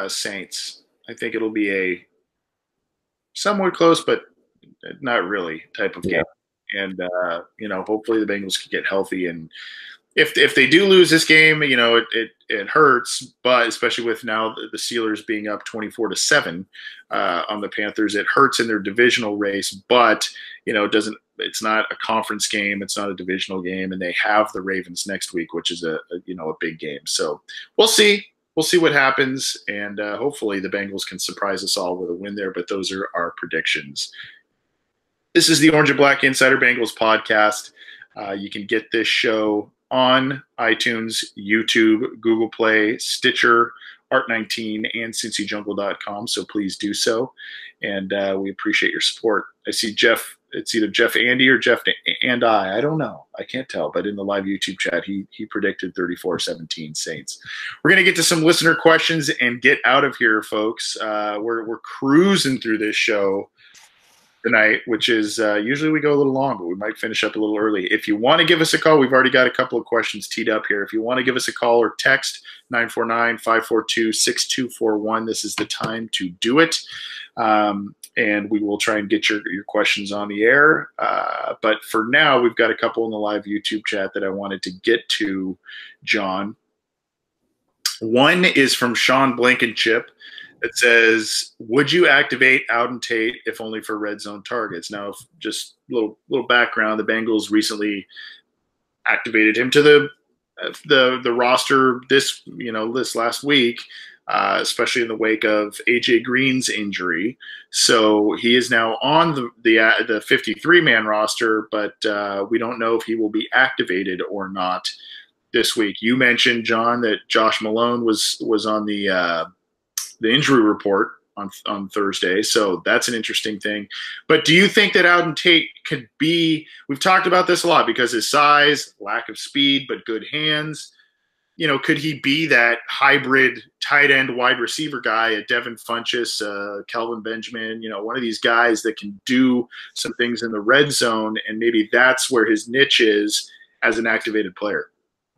Saints. I think it'll be a somewhat close, but not really type of game. And, hopefully the Bengals can get healthy and if they do lose this game, it hurts. But especially with now the Steelers being up 24-7 on the Panthers, it hurts in their divisional race. But it doesn't. It's not a conference game. It's not a divisional game, and they have the Ravens next week, which is a big game. So we'll see. We'll see what happens, and hopefully the Bengals can surprise us all with a win there. But those are our predictions. This is the Orange and Black Insider Bengals podcast. You can get this show on iTunes, YouTube, Google Play, Stitcher, Art19, and CincyJungle.com. So please do so. And we appreciate your support. I see Jeff. It's either Jeff Andy or Jeff and I. I don't know. I can't tell. But in the live YouTube chat, he predicted 34-17 Saints. We're going to get to some listener questions and get out of here, folks. We're cruising through this show tonight, which is usually we go a little long, but we might finish up a little early. If you want to give us a call, we've already got a couple of questions teed up here. If you want to give us a call or text 949-542-6241, this is the time to do it. And we will try and get your questions on the air. But for now, we've got a couple in the live YouTube chat that I wanted to get to, John. One is from Sean Blankenship. It says, would you activate Auden Tate if only for red zone targets? Now, just a little background, the Bengals recently activated him to the roster this last week, especially in the wake of A.J. Green's injury. So he is now on the 53-man roster, but we don't know if he will be activated or not this week. You mentioned, John, that Josh Malone was on the injury report on Thursday. So that's an interesting thing. But do you think that Auden Tate could be – we've talked about this a lot because his size, lack of speed, but good hands. Could he be that hybrid tight end wide receiver guy, a Devin Funchess, Kelvin Benjamin, one of these guys that can do some things in the red zone, and maybe that's where his niche is as an activated player?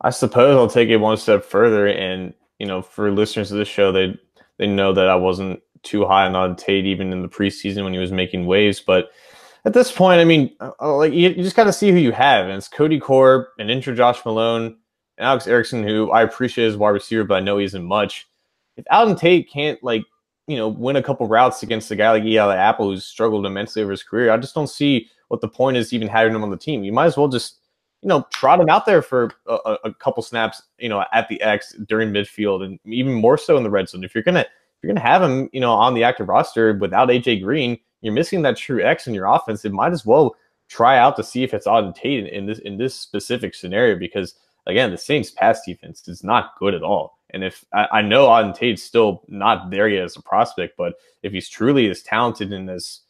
I suppose I'll take it one step further, and for listeners of this show, they know that I wasn't too high on Tate even in the preseason when he was making waves. But at this point, I mean, you just got to see who you have. And it's Cody Core, an intro Josh Malone, and Alex Erickson, who I appreciate as wide receiver, but I know he isn't much. If Auden Tate can't, win a couple routes against a guy like Eli Apple, who's struggled immensely over his career, I just don't see what the point is even having him on the team. You might as well just trot him out there for a couple snaps, at the X during midfield, and even more so in the red zone. If you're gonna have him, on the active roster without AJ Green, you're missing that true X in your offense. It might as well try out to see if it's Auden Tate in this specific scenario, because again, the Saints' pass defense is not good at all. And if I know Auden Tate's still not there yet as a prospect, but if he's truly as talented and as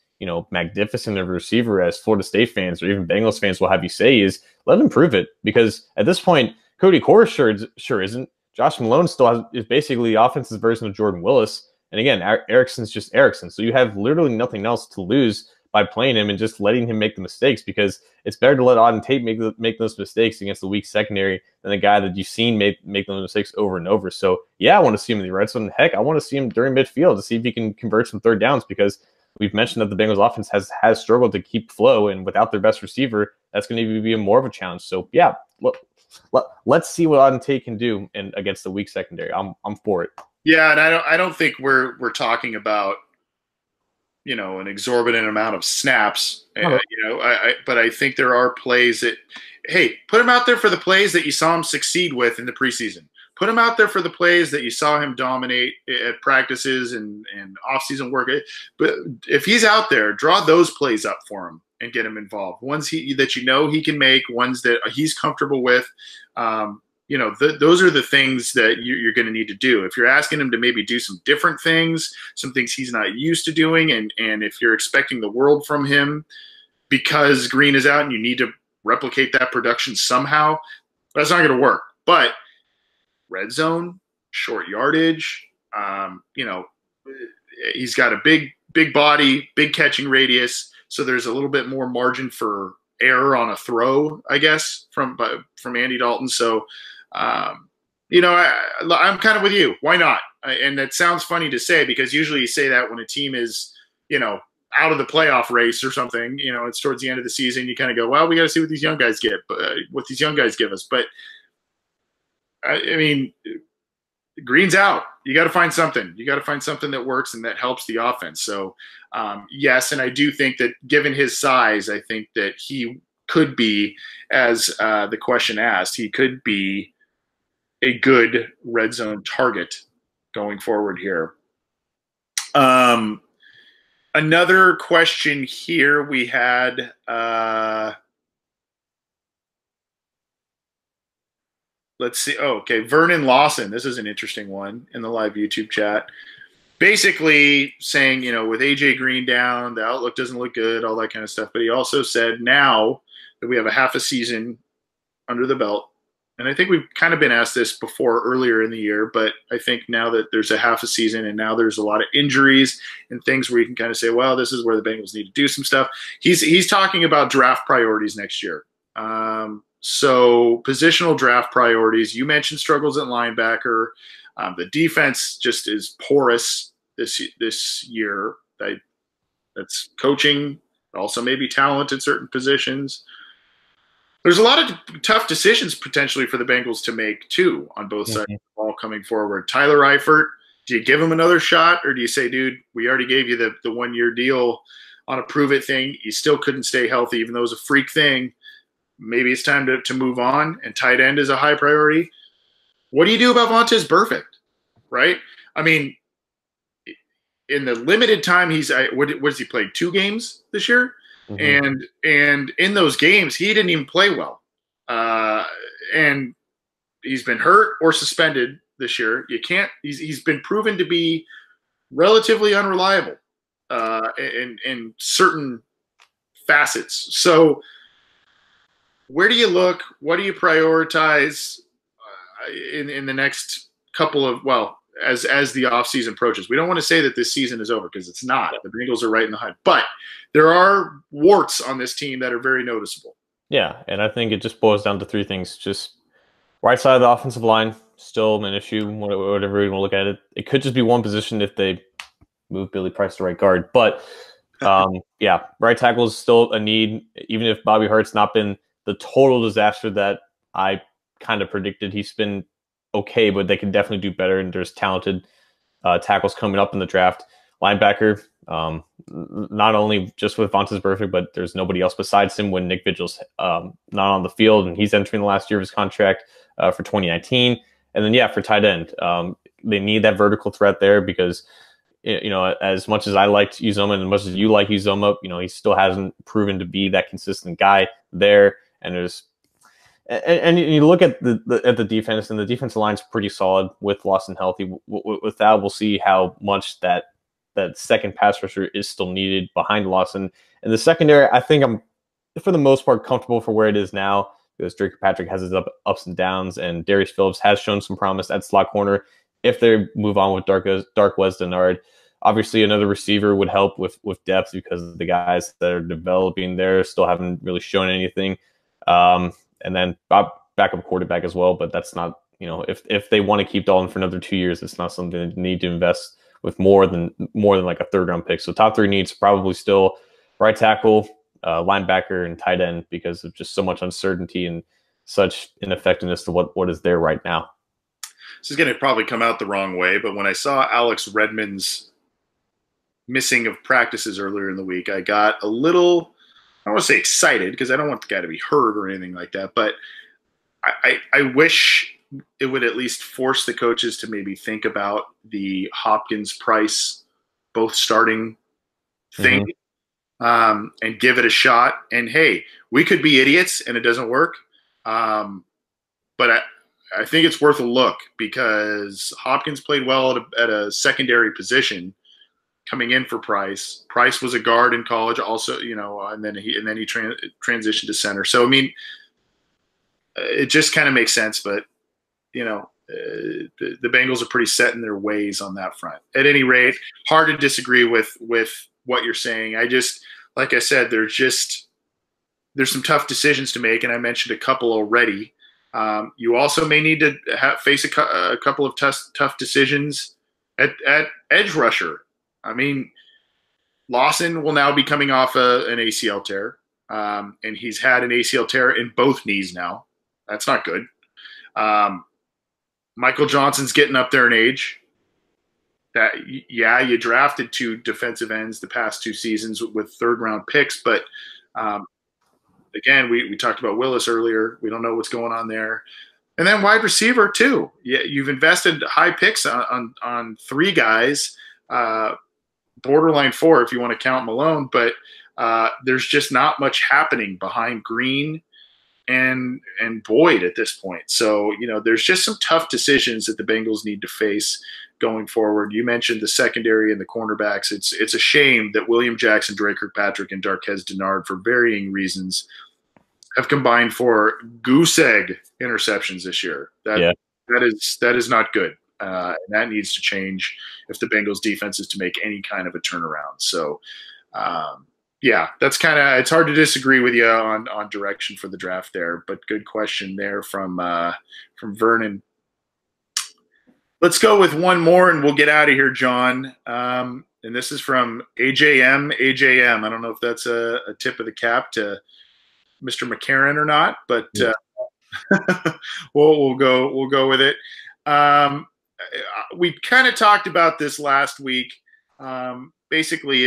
magnificent of a receiver as Florida State fans or even Bengals fans will have you say is, let him prove it. Because at this point, Cody Core sure isn't. Josh Malone is basically the offensive version of Jordan Willis. And again, Erickson's just Erickson. So you have literally nothing else to lose by playing him and just letting him make the mistakes, because it's better to let Auden Tate make those mistakes against the weak secondary than a guy that you've seen make those mistakes over and over. So yeah, I want to see him in the red zone. Heck, I want to see him during midfield to see if he can convert some third downs, because we've mentioned that the Bengals offense has struggled to keep flow, and without their best receiver, that's going to be more of a challenge. So yeah, let's see what Auden Tate can do against the weak secondary. I'm for it. Yeah, and I don't think we're talking about an exorbitant amount of snaps. But I think there are plays that, hey, put him out there for the plays that you saw him succeed with in the preseason. Put him out there for the plays that you saw him dominate at practices and off-season work. But if he's out there, draw those plays up for him and get him involved. Ones that he can make, ones that he's comfortable with. Those are the things that you're going to need to do. If you're asking him to maybe do some different things, some things he's not used to doing, and if you're expecting the world from him because Green is out and you need to replicate that production somehow, that's not going to work. But red zone, short yardage, he's got a big body, big catching radius, so there's a little bit more margin for error on a throw, I guess, from Andy Dalton. So, I'm kind of with you. Why not? And that sounds funny to say, because usually you say that when a team is, out of the playoff race or something. It's towards the end of the season. You kind of go, well, we got to see what these young guys give us. But I mean, Green's out. You got to find something. You got to find something that works and that helps the offense. So, yes, and I do think that given his size, I think that he could be, as the question asked, he could be a good red zone target going forward here. Another question here we had. Let's see. Oh, okay. Vernon Lawson. This is an interesting one in the live YouTube chat. Basically saying, with AJ Green down, the outlook doesn't look good, all that kind of stuff. But he also said now that we have a half a season under the belt, and I think we've kind of been asked this before earlier in the year, but I think now that there's a half a season and now there's a lot of injuries and things where you can kind of say, well, this is where the Bengals need to do some stuff. He's talking about draft priorities next year. So positional draft priorities. You mentioned struggles at linebacker. The defense just is porous this year. That's coaching, also maybe talent at certain positions. There's a lot of tough decisions potentially for the Bengals to make too on both sides of the ball coming forward. Tyler Eifert, do you give him another shot, or do you say, dude, we already gave you the 1-year deal on a prove it thing. You still couldn't stay healthy, even though it was a freak thing. Maybe it's time to move on, and tight end is a high priority. What do you do about Vontaze Burfict, right? I mean, in the limited time what has he played? 2 games this year? Mm-hmm. And in those games, he didn't even play well. And he's been hurt or suspended this year. He's been proven to be relatively unreliable in certain facets. So where do you look? What do you prioritize in the next couple of, as the offseason approaches? We don't want to say that this season is over because it's not. The Bengals are right in the hunt. But there are warts on this team that are very noticeable. Yeah, and I think it just boils down to 3 things. Just right side of the offensive line, still an issue, whatever you want to look at it. It could just be one position if they move Billy Price to right guard. But, yeah, right tackle is still a need, even if Bobby Hart's not been the total disaster that I kind of predicted. He's been okay, but they can definitely do better, and there's talented tackles coming up in the draft. Linebacker, not only just with Vontaze Burfict, but there's nobody else besides him when Nick Vigil's not on the field, and he's entering the last year of his contract for 2019. And then, for tight end, they need that vertical threat there because, as much as I liked Uzomah and as much as you like Uzomah, he still hasn't proven to be that consistent guy there. And there's and you look at the defense, and the defensive line's pretty solid with Lawson healthy. With that, we'll see how much that second pass rusher is still needed behind Lawson. And the secondary, I think I'm, for the most part, comfortable for where it is now because Drake Patrick has his ups and downs, and Darius Phillips has shown some promise at slot corner. If they move on with Dark Wes Denard, obviously another receiver would help with depth because the guys that are developing there still haven't really shown anything. And then backup quarterback as well, but that's not, if they want to keep Dalton for another 2 years, it's not something they need to invest with more than like a 3rd round pick. So top 3 needs probably still right tackle, linebacker, and tight end because of just so much uncertainty and such ineffectiveness to what is there right now. This is going to probably come out the wrong way, but when I saw Alex Redmond's missing of practices earlier in the week, I got a little, I don't want to say excited because I don't want the guy to be hurt or anything like that, but I wish it would at least force the coaches to maybe think about the Hopkins Price both starting thing, and give it a shot. And hey, we could be idiots and it doesn't work. But I think it's worth a look because Hopkins played well at a secondary position coming in for Price. Price was a guard in college also, and then he transitioned to center. So, I mean, it just kind of makes sense, but the Bengals are pretty set in their ways on that front. At any rate, hard to disagree with what you're saying. Like I said, there's some tough decisions to make, and I mentioned a couple already. You also may need to face a couple of tough decisions at edge rusher. I mean, Lawson will now be coming off an ACL tear, and he's had an ACL tear in both knees now. That's not good. Michael Johnson's getting up there in age. That, yeah, you drafted 2 defensive ends the past 2 seasons with third-round picks, but again, we talked about Willis earlier. We don't know what's going on there. And then wide receiver too. Yeah, you've invested high picks on 3 guys, borderline 4 if you want to count Malone, but there's just not much happening behind Green and Boyd at this point. So, there's just some tough decisions that the Bengals need to face going forward. You mentioned the secondary and the cornerbacks. It's a shame that William Jackson, Dre Kirkpatrick, and Darqueze Dennard, for varying reasons, have combined for goose egg interceptions this year. That is not good. And that needs to change if the Bengals defense is to make any kind of a turnaround. So, that's it's hard to disagree with you on direction for the draft there, but good question there from Vernon. Let's go with one more and we'll get out of here, John. And this is from AJM. I don't know if that's a tip of the cap to Mr. McCarron or not, but we'll go with it. We kind of talked about this last week. Basically,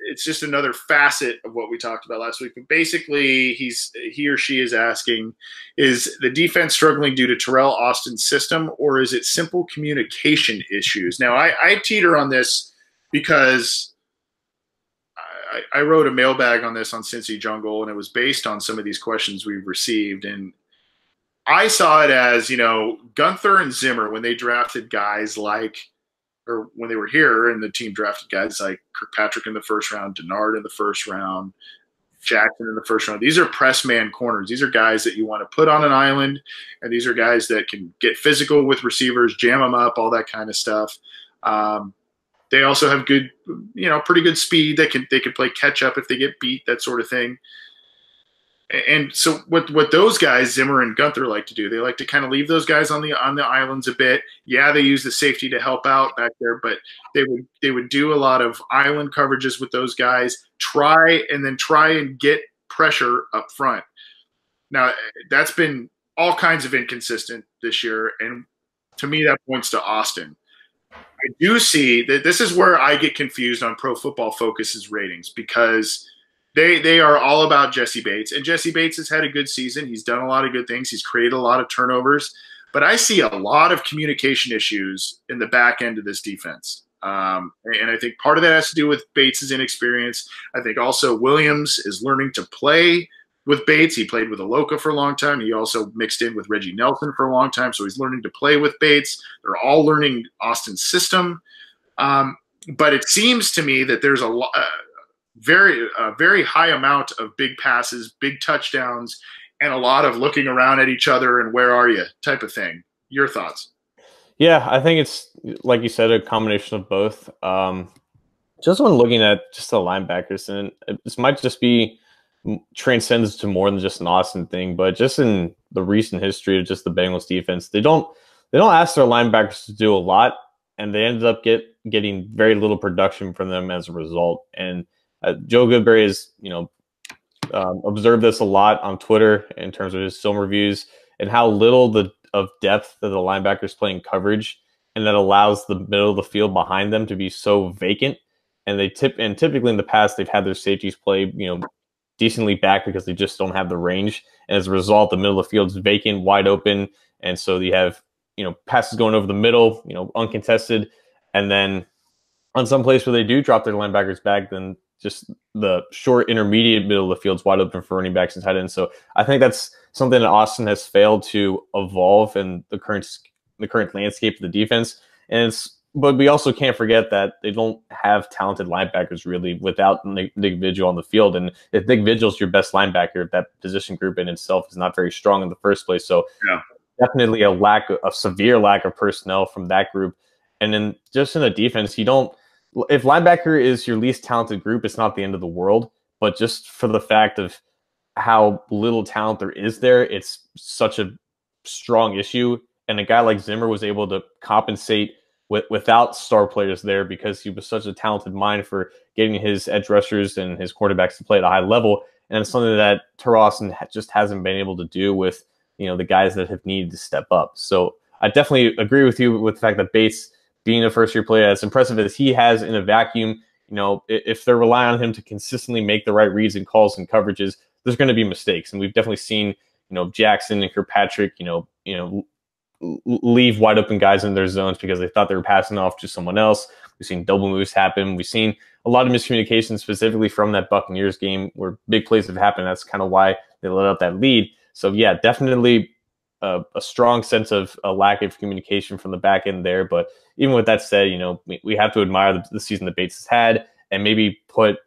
it's just another facet of what we talked about last week. But basically, he or she is asking, is the defense struggling due to Terrell Austin's system, or is it simple communication issues? Now, I teeter on this because I wrote a mailbag on this on Cincy Jungle, and it was based on some of these questions we've received. And I saw it as, Gunther and Zimmer, when they drafted guys or when they were here and the team drafted guys like Kirkpatrick in the first round, Dennard in the first round, Jackson in the first round. These are press man corners. These are guys that you want to put on an island, and these are guys that can get physical with receivers, jam them up, all that kind of stuff. They also have good, pretty good speed. They can play catch up if they get beat, that sort of thing. And so what those guys, Zimmer and Gunther, like to do, they like to kind of leave those guys on the islands a bit. Yeah, they use the safety to help out back there, but they would do a lot of island coverages with those guys, try and get pressure up front. Now, that's been all kinds of inconsistent this year, and to me that points to Austin. I do see that this is where I get confused on Pro Football Focus's ratings, because they are all about Jesse Bates, and Jesse Bates has had a good season. He's done a lot of good things. He's created a lot of turnovers, but I see a lot of communication issues in the back end of this defense. And I think part of that has to do with Bates' inexperience. I think also Williams is learning to play with Bates. He played with Aloka for a long time. He also mixed in with Reggie Nelson for a long time, so he's learning to play with Bates. They're all learning Austin's system. But it seems to me that there's a very high amount of big passes, big touchdowns, and a lot of looking around at each other and where are you type of thing. Your thoughts? Yeah, I think it's, like you said, a combination of both. Just when looking at just the linebackers, and this might just be transcends to more than just an Austin thing, but just in the recent history of just the Bengals defense, they don't ask their linebackers to do a lot, and they ended up getting very little production from them as a result. And Joe Goodberry has, observed this a lot on Twitter in terms of his film reviews and how little of depth that the linebackers play in coverage, and that allows the middle of the field behind them to be so vacant. And typically in the past they've had their safeties play, decently back because they just don't have the range. And as a result, the middle of the field is vacant, wide open, and so you have passes going over the middle, uncontested, and then on some place where they do drop their linebackers back, then just the short intermediate middle of the field is wide open for running backs and tight ends. So I think that's something that Austin has failed to evolve in the current landscape of the defense. But we also can't forget that they don't have talented linebackers really without Nick Vigil on the field. And if Nick Vigil is your best linebacker, that position group in itself is not very strong in the first place. So definitely a severe lack of personnel from that group. And then just in the defense, if linebacker is your least talented group, it's not the end of the world. But just for the fact of how little talent there is there, it's such a strong issue. And a guy like Zimmer was able to compensate without star players there because he was such a talented mind for getting his edge rushers and his quarterbacks to play at a high level. And it's something that Terrell Austin just hasn't been able to do with the guys that have needed to step up. So I definitely agree with you with the fact that Bates being a first-year player, as impressive as he has in a vacuum, if they're relying on him to consistently make the right reads and calls and coverages, there's going to be mistakes. And we've definitely seen, Jackson and Kirkpatrick, leave wide open guys in their zones because they thought they were passing off to someone else. We've seen double moves happen. We've seen a lot of miscommunication specifically from that Buccaneers game where big plays have happened. That's kind of why they let up that lead. So yeah, definitely a strong sense of a lack of communication from the back end there. But even with that said, we have to admire the season that Bates has had and maybe put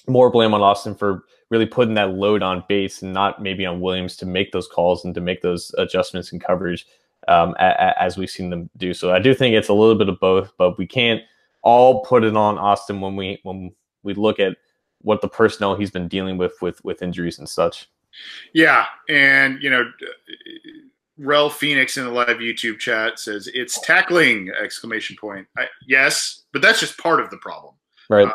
more blame on Austin for really putting that load on Bates and not maybe on Williams to make those calls and to make those adjustments in coverage as we've seen them do. So I do think it's a little bit of both, but we can't all put it on Austin when we look at what the personnel he's been dealing with injuries and such. Yeah, and Rel Phoenix in the live YouTube chat says it's tackling ! Yes, but that's just part of the problem. Right.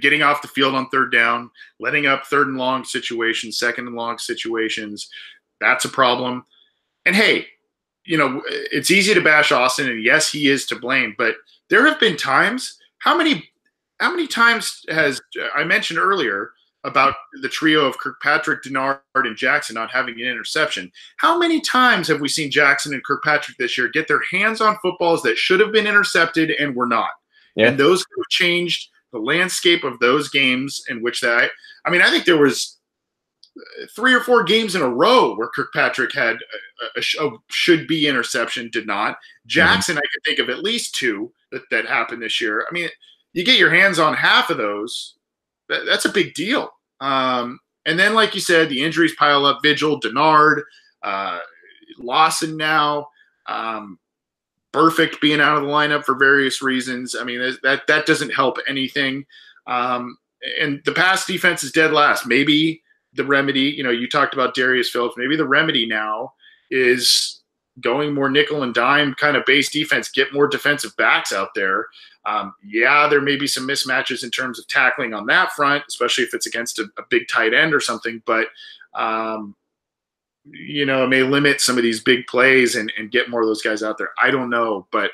Getting off the field on third down, letting up third and long situations, second and long situations, that's a problem. And hey, it's easy to bash Austin, and yes, he is to blame, but there have been times, how many times has I mentioned earlier about the trio of Kirkpatrick, Denard, and Jackson not having an interception. How many times have we seen Jackson and Kirkpatrick this year get their hands on footballs that should have been intercepted and were not? Yeah. And those have changed the landscape of those games in which I think there was 3 or 4 games in a row where Kirkpatrick had a should-be interception, did not. Jackson, I could think of at least 2 that happened this year. I mean, you get your hands on half of those, that's a big deal. And then, like you said, the injuries pile up. Vigil, Denard, Lawson now, Perfect being out of the lineup for various reasons. I mean, that doesn't help anything. And the pass defense is dead last. Maybe the remedy, you talked about Darius Phillips. Maybe the remedy now is going more nickel and dime kind of base defense, get more defensive backs out there. There may be some mismatches in terms of tackling on that front, especially if it's against a big tight end or something. But, it may limit some of these big plays and get more of those guys out there. I don't know. But,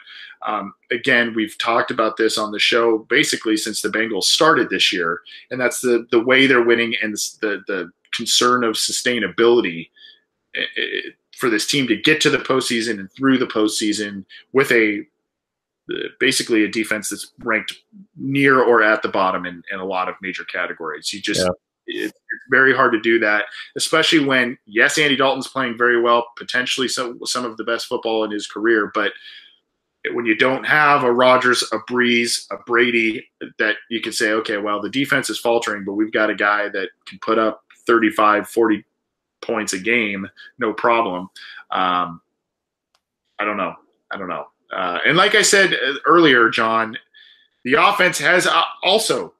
again, we've talked about this on the show basically since the Bengals started this year. And that's the way they're winning and the concern of sustainability for this team to get to the postseason and through the postseason with basically a defense that's ranked near or at the bottom in a lot of major categories. It's very hard to do that, especially when, yes, Andy Dalton's playing very well, potentially some of the best football in his career, but when you don't have a Rodgers, a Breeze, a Brady that you can say, okay, well, the defense is faltering, but we've got a guy that can put up 35, 40 points a game, no problem. I don't know. And like I said earlier, John, the offense has also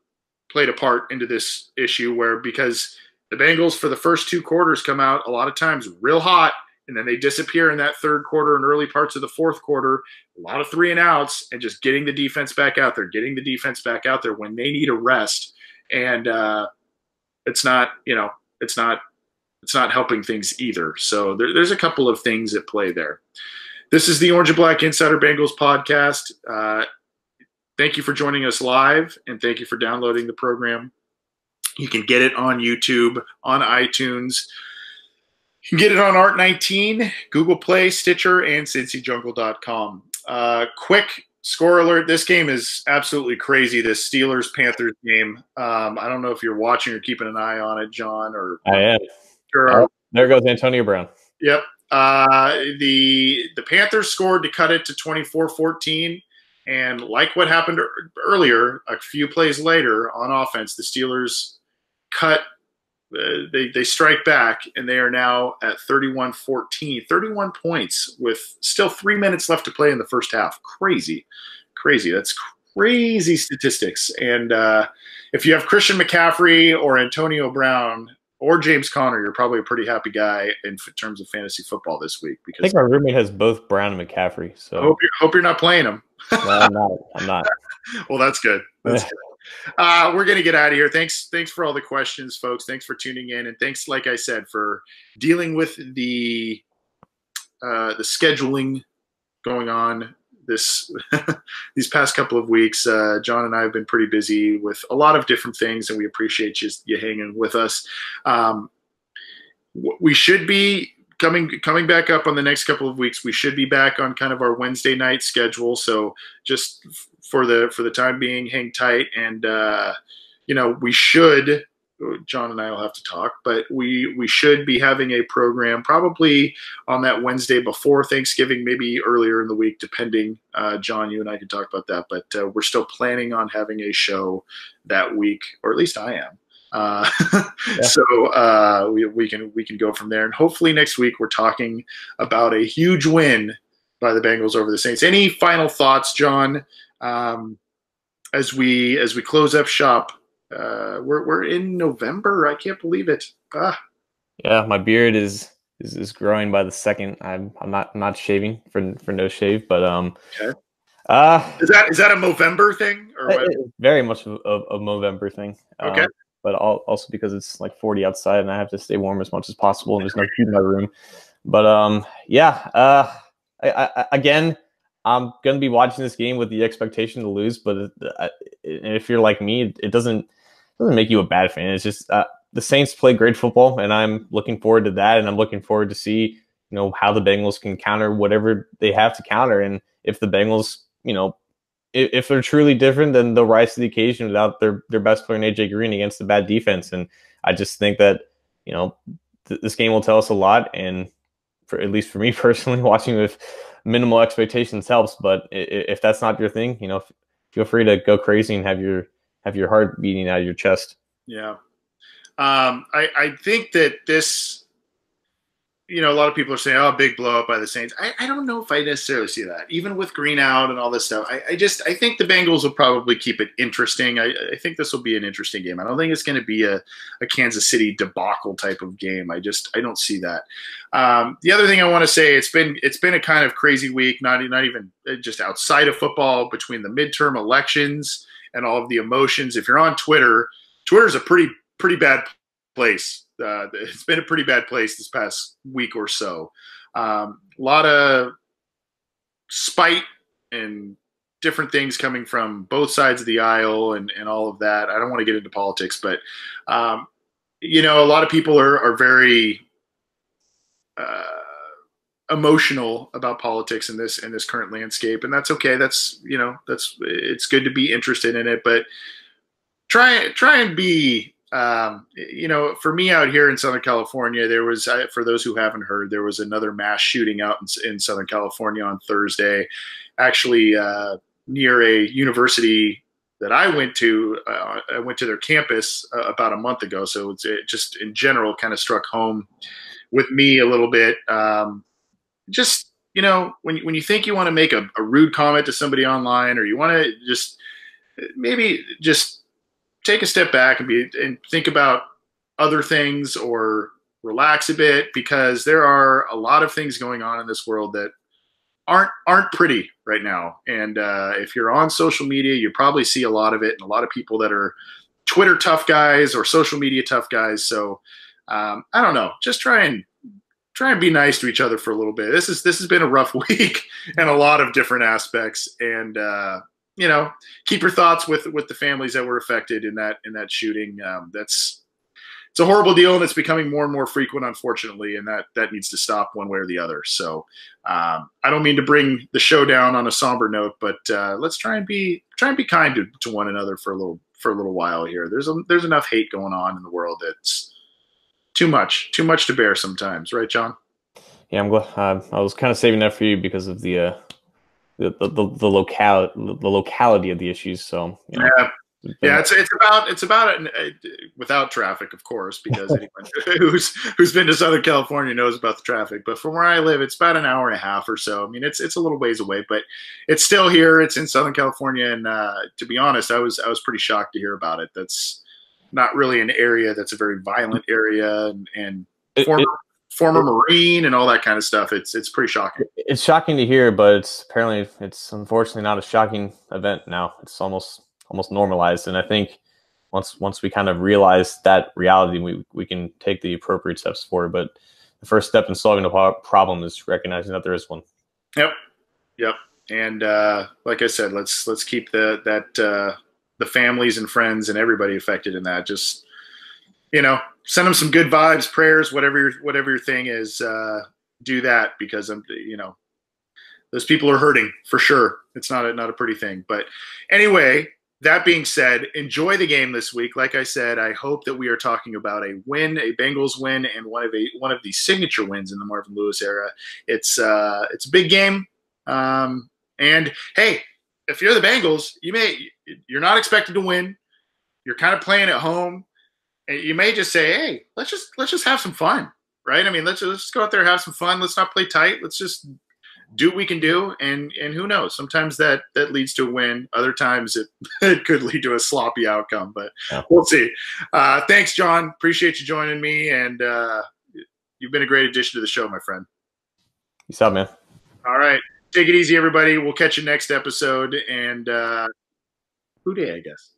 played a part into this issue because the Bengals for the first 2 quarters come out a lot of times real hot, and then they disappear in that third quarter and early parts of the fourth quarter, a lot of 3 and outs, and just getting the defense back out there when they need a rest. And it's not helping things either. So there's a couple of things at play there. This is the Orange and Black Insider Bengals podcast. Thank you for joining us live, and thank you for downloading the program. You can get it on YouTube, on iTunes. You can get it on Art19, Google Play, Stitcher, and CincyJungle.com. Quick score alert. This game is absolutely crazy, this Steelers-Panthers game. I don't know if you're watching or keeping an eye on it, John. I am. Sure. There goes Antonio Brown. Yep. The Panthers scored to cut it to 24-14. And like what happened earlier, a few plays later on offense, the Steelers cut. They strike back, and they are now at 31-14, 31 points with still 3 minutes left to play in the first half. Crazy. That's crazy statistics. And if you have Christian McCaffrey or Antonio Brown or James Conner, you're probably a pretty happy guy in terms of fantasy football this week. Because I think my roommate has both Brown and McCaffrey. So I hope you're not playing them. No, I'm not. Well, that's good. We're gonna get out of here. Thanks for all the questions, folks. Thanks for tuning in, and thanks, like I said, for dealing with the scheduling going on this these past couple of weeks. John and I have been pretty busy with a lot of different things, and we appreciate you hanging with us. Um, we should be coming back up on the next couple of weeks. We should be back on kind of our Wednesday night schedule. So just for the time being, hang tight, and we should. John and I will have to talk, but we should be having a program probably on that Wednesday before Thanksgiving, maybe earlier in the week, depending. John, you and I can talk about that, but we're still planning on having a show that week, or at least I am. Yeah. So we can go from there, and hopefully next week we're talking about a huge win by the Bengals over the Saints. Any final thoughts, John, as we close up shop? We're in November. I can't believe it. Yeah, my beard is growing by the second. I'm not shaving for no shave, but okay. Is that a Movember thing, or what? Very much of a Movember thing. Okay. But also because it's like 40 outside and I have to stay warm as much as possible, and there's no heat in my room. But again, I'm gonna be watching this game with the expectation to lose. But if you're like me, it doesn't make you a bad fan. It's just the Saints play great football, and I'm looking forward to that, and I'm looking forward to see how the Bengals can counter whatever they have to counter, and if the Bengals, if they're truly different, then they'll rise to the occasion without their best player in AJ Green against the bad defense. And I just think that this game will tell us a lot, and at least for me personally, watching with minimal expectations helps. But if that's not your thing, feel free to go crazy and have your heart beating out of your chest. Yeah. I think that this, a lot of people are saying, oh, big blow up by the Saints. I don't know if I necessarily see that, even with Green out and all this stuff. I think the Bengals will probably keep it interesting. I think this will be an interesting game. I don't think it's going to be a Kansas City debacle type of game. I don't see that. The other thing I want to say, it's been a kind of crazy week, not even just outside of football, between the midterm elections and all of the emotions. If you're on Twitter, Twitter's a pretty bad place. It's been a pretty bad place this past week or so. A lot of spite and different things coming from both sides of the aisle and all of that. I don't want to get into politics, but a lot of people are very emotional about politics in this current landscape, and that's okay. That's it's good to be interested in it, but try and be. For me out here in Southern California, there was, for those who haven't heard, there was another mass shooting out in Southern California on Thursday, actually near a university that I went to. I went to their campus about a month ago, so it just in general kind of struck home with me a little bit. When you think you want to make a rude comment to somebody online, or you want to maybe take a step back and think about other things, or relax a bit, because there are a lot of things going on in this world that aren't pretty right now. And if you're on social media, you probably see a lot of it, and a lot of people that are Twitter tough guys or social media tough guys. So I don't know, just try and be nice to each other for a little bit. This has been a rough week in a lot of different aspects, and keep your thoughts with the families that were affected in that shooting. It's a horrible deal, and it's becoming more and more frequent, unfortunately, and that needs to stop one way or the other. So I don't mean to bring the show down on a somber note, but let's try and be kind to one another for a little while here. There's enough hate going on in the world that's too much to bear sometimes, right, John? Yeah, I'm glad. I was kind of saving that for you because of the locality of the issues. So it's about without traffic, of course, because anyone who's been to Southern California knows about the traffic. But from where I live, it's about an hour and a half or so. I mean, it's a little ways away, but it's still here. It's in Southern California, and to be honest, I was pretty shocked to hear about it. That's not really an area that's a very violent area, and former Marine and all that kind of stuff. It's pretty shocking. It's shocking to hear, but it's unfortunately not a shocking event now. It's almost almost normalized. And I think once we kind of realize that reality, we can take the appropriate steps forward. But the first step in solving the problem is recognizing that there is one. Yep. And like I said, let's keep the families and friends and everybody affected in that. Just send them some good vibes, prayers, whatever your thing is. Do that, because those people are hurting for sure. It's not a pretty thing. But anyway, that being said, enjoy the game this week. Like I said, I hope that we are talking about a win, a Bengals win, and one of the signature wins in the Marvin Lewis era. It's a big game. And hey, if you're the Bengals, you're not expected to win. You're kind of playing at home, and you may just say, "Hey, let's just have some fun." Right? I mean, let's just go out there, have some fun. Let's not play tight. Let's just do what we can do, and who knows? Sometimes that leads to a win. Other times it could lead to a sloppy outcome, but we'll see. Thanks, John. Appreciate you joining me, and you've been a great addition to the show, my friend. Peace out, man. All right. Take it easy, everybody. We'll catch you next episode, and Who Day, I guess.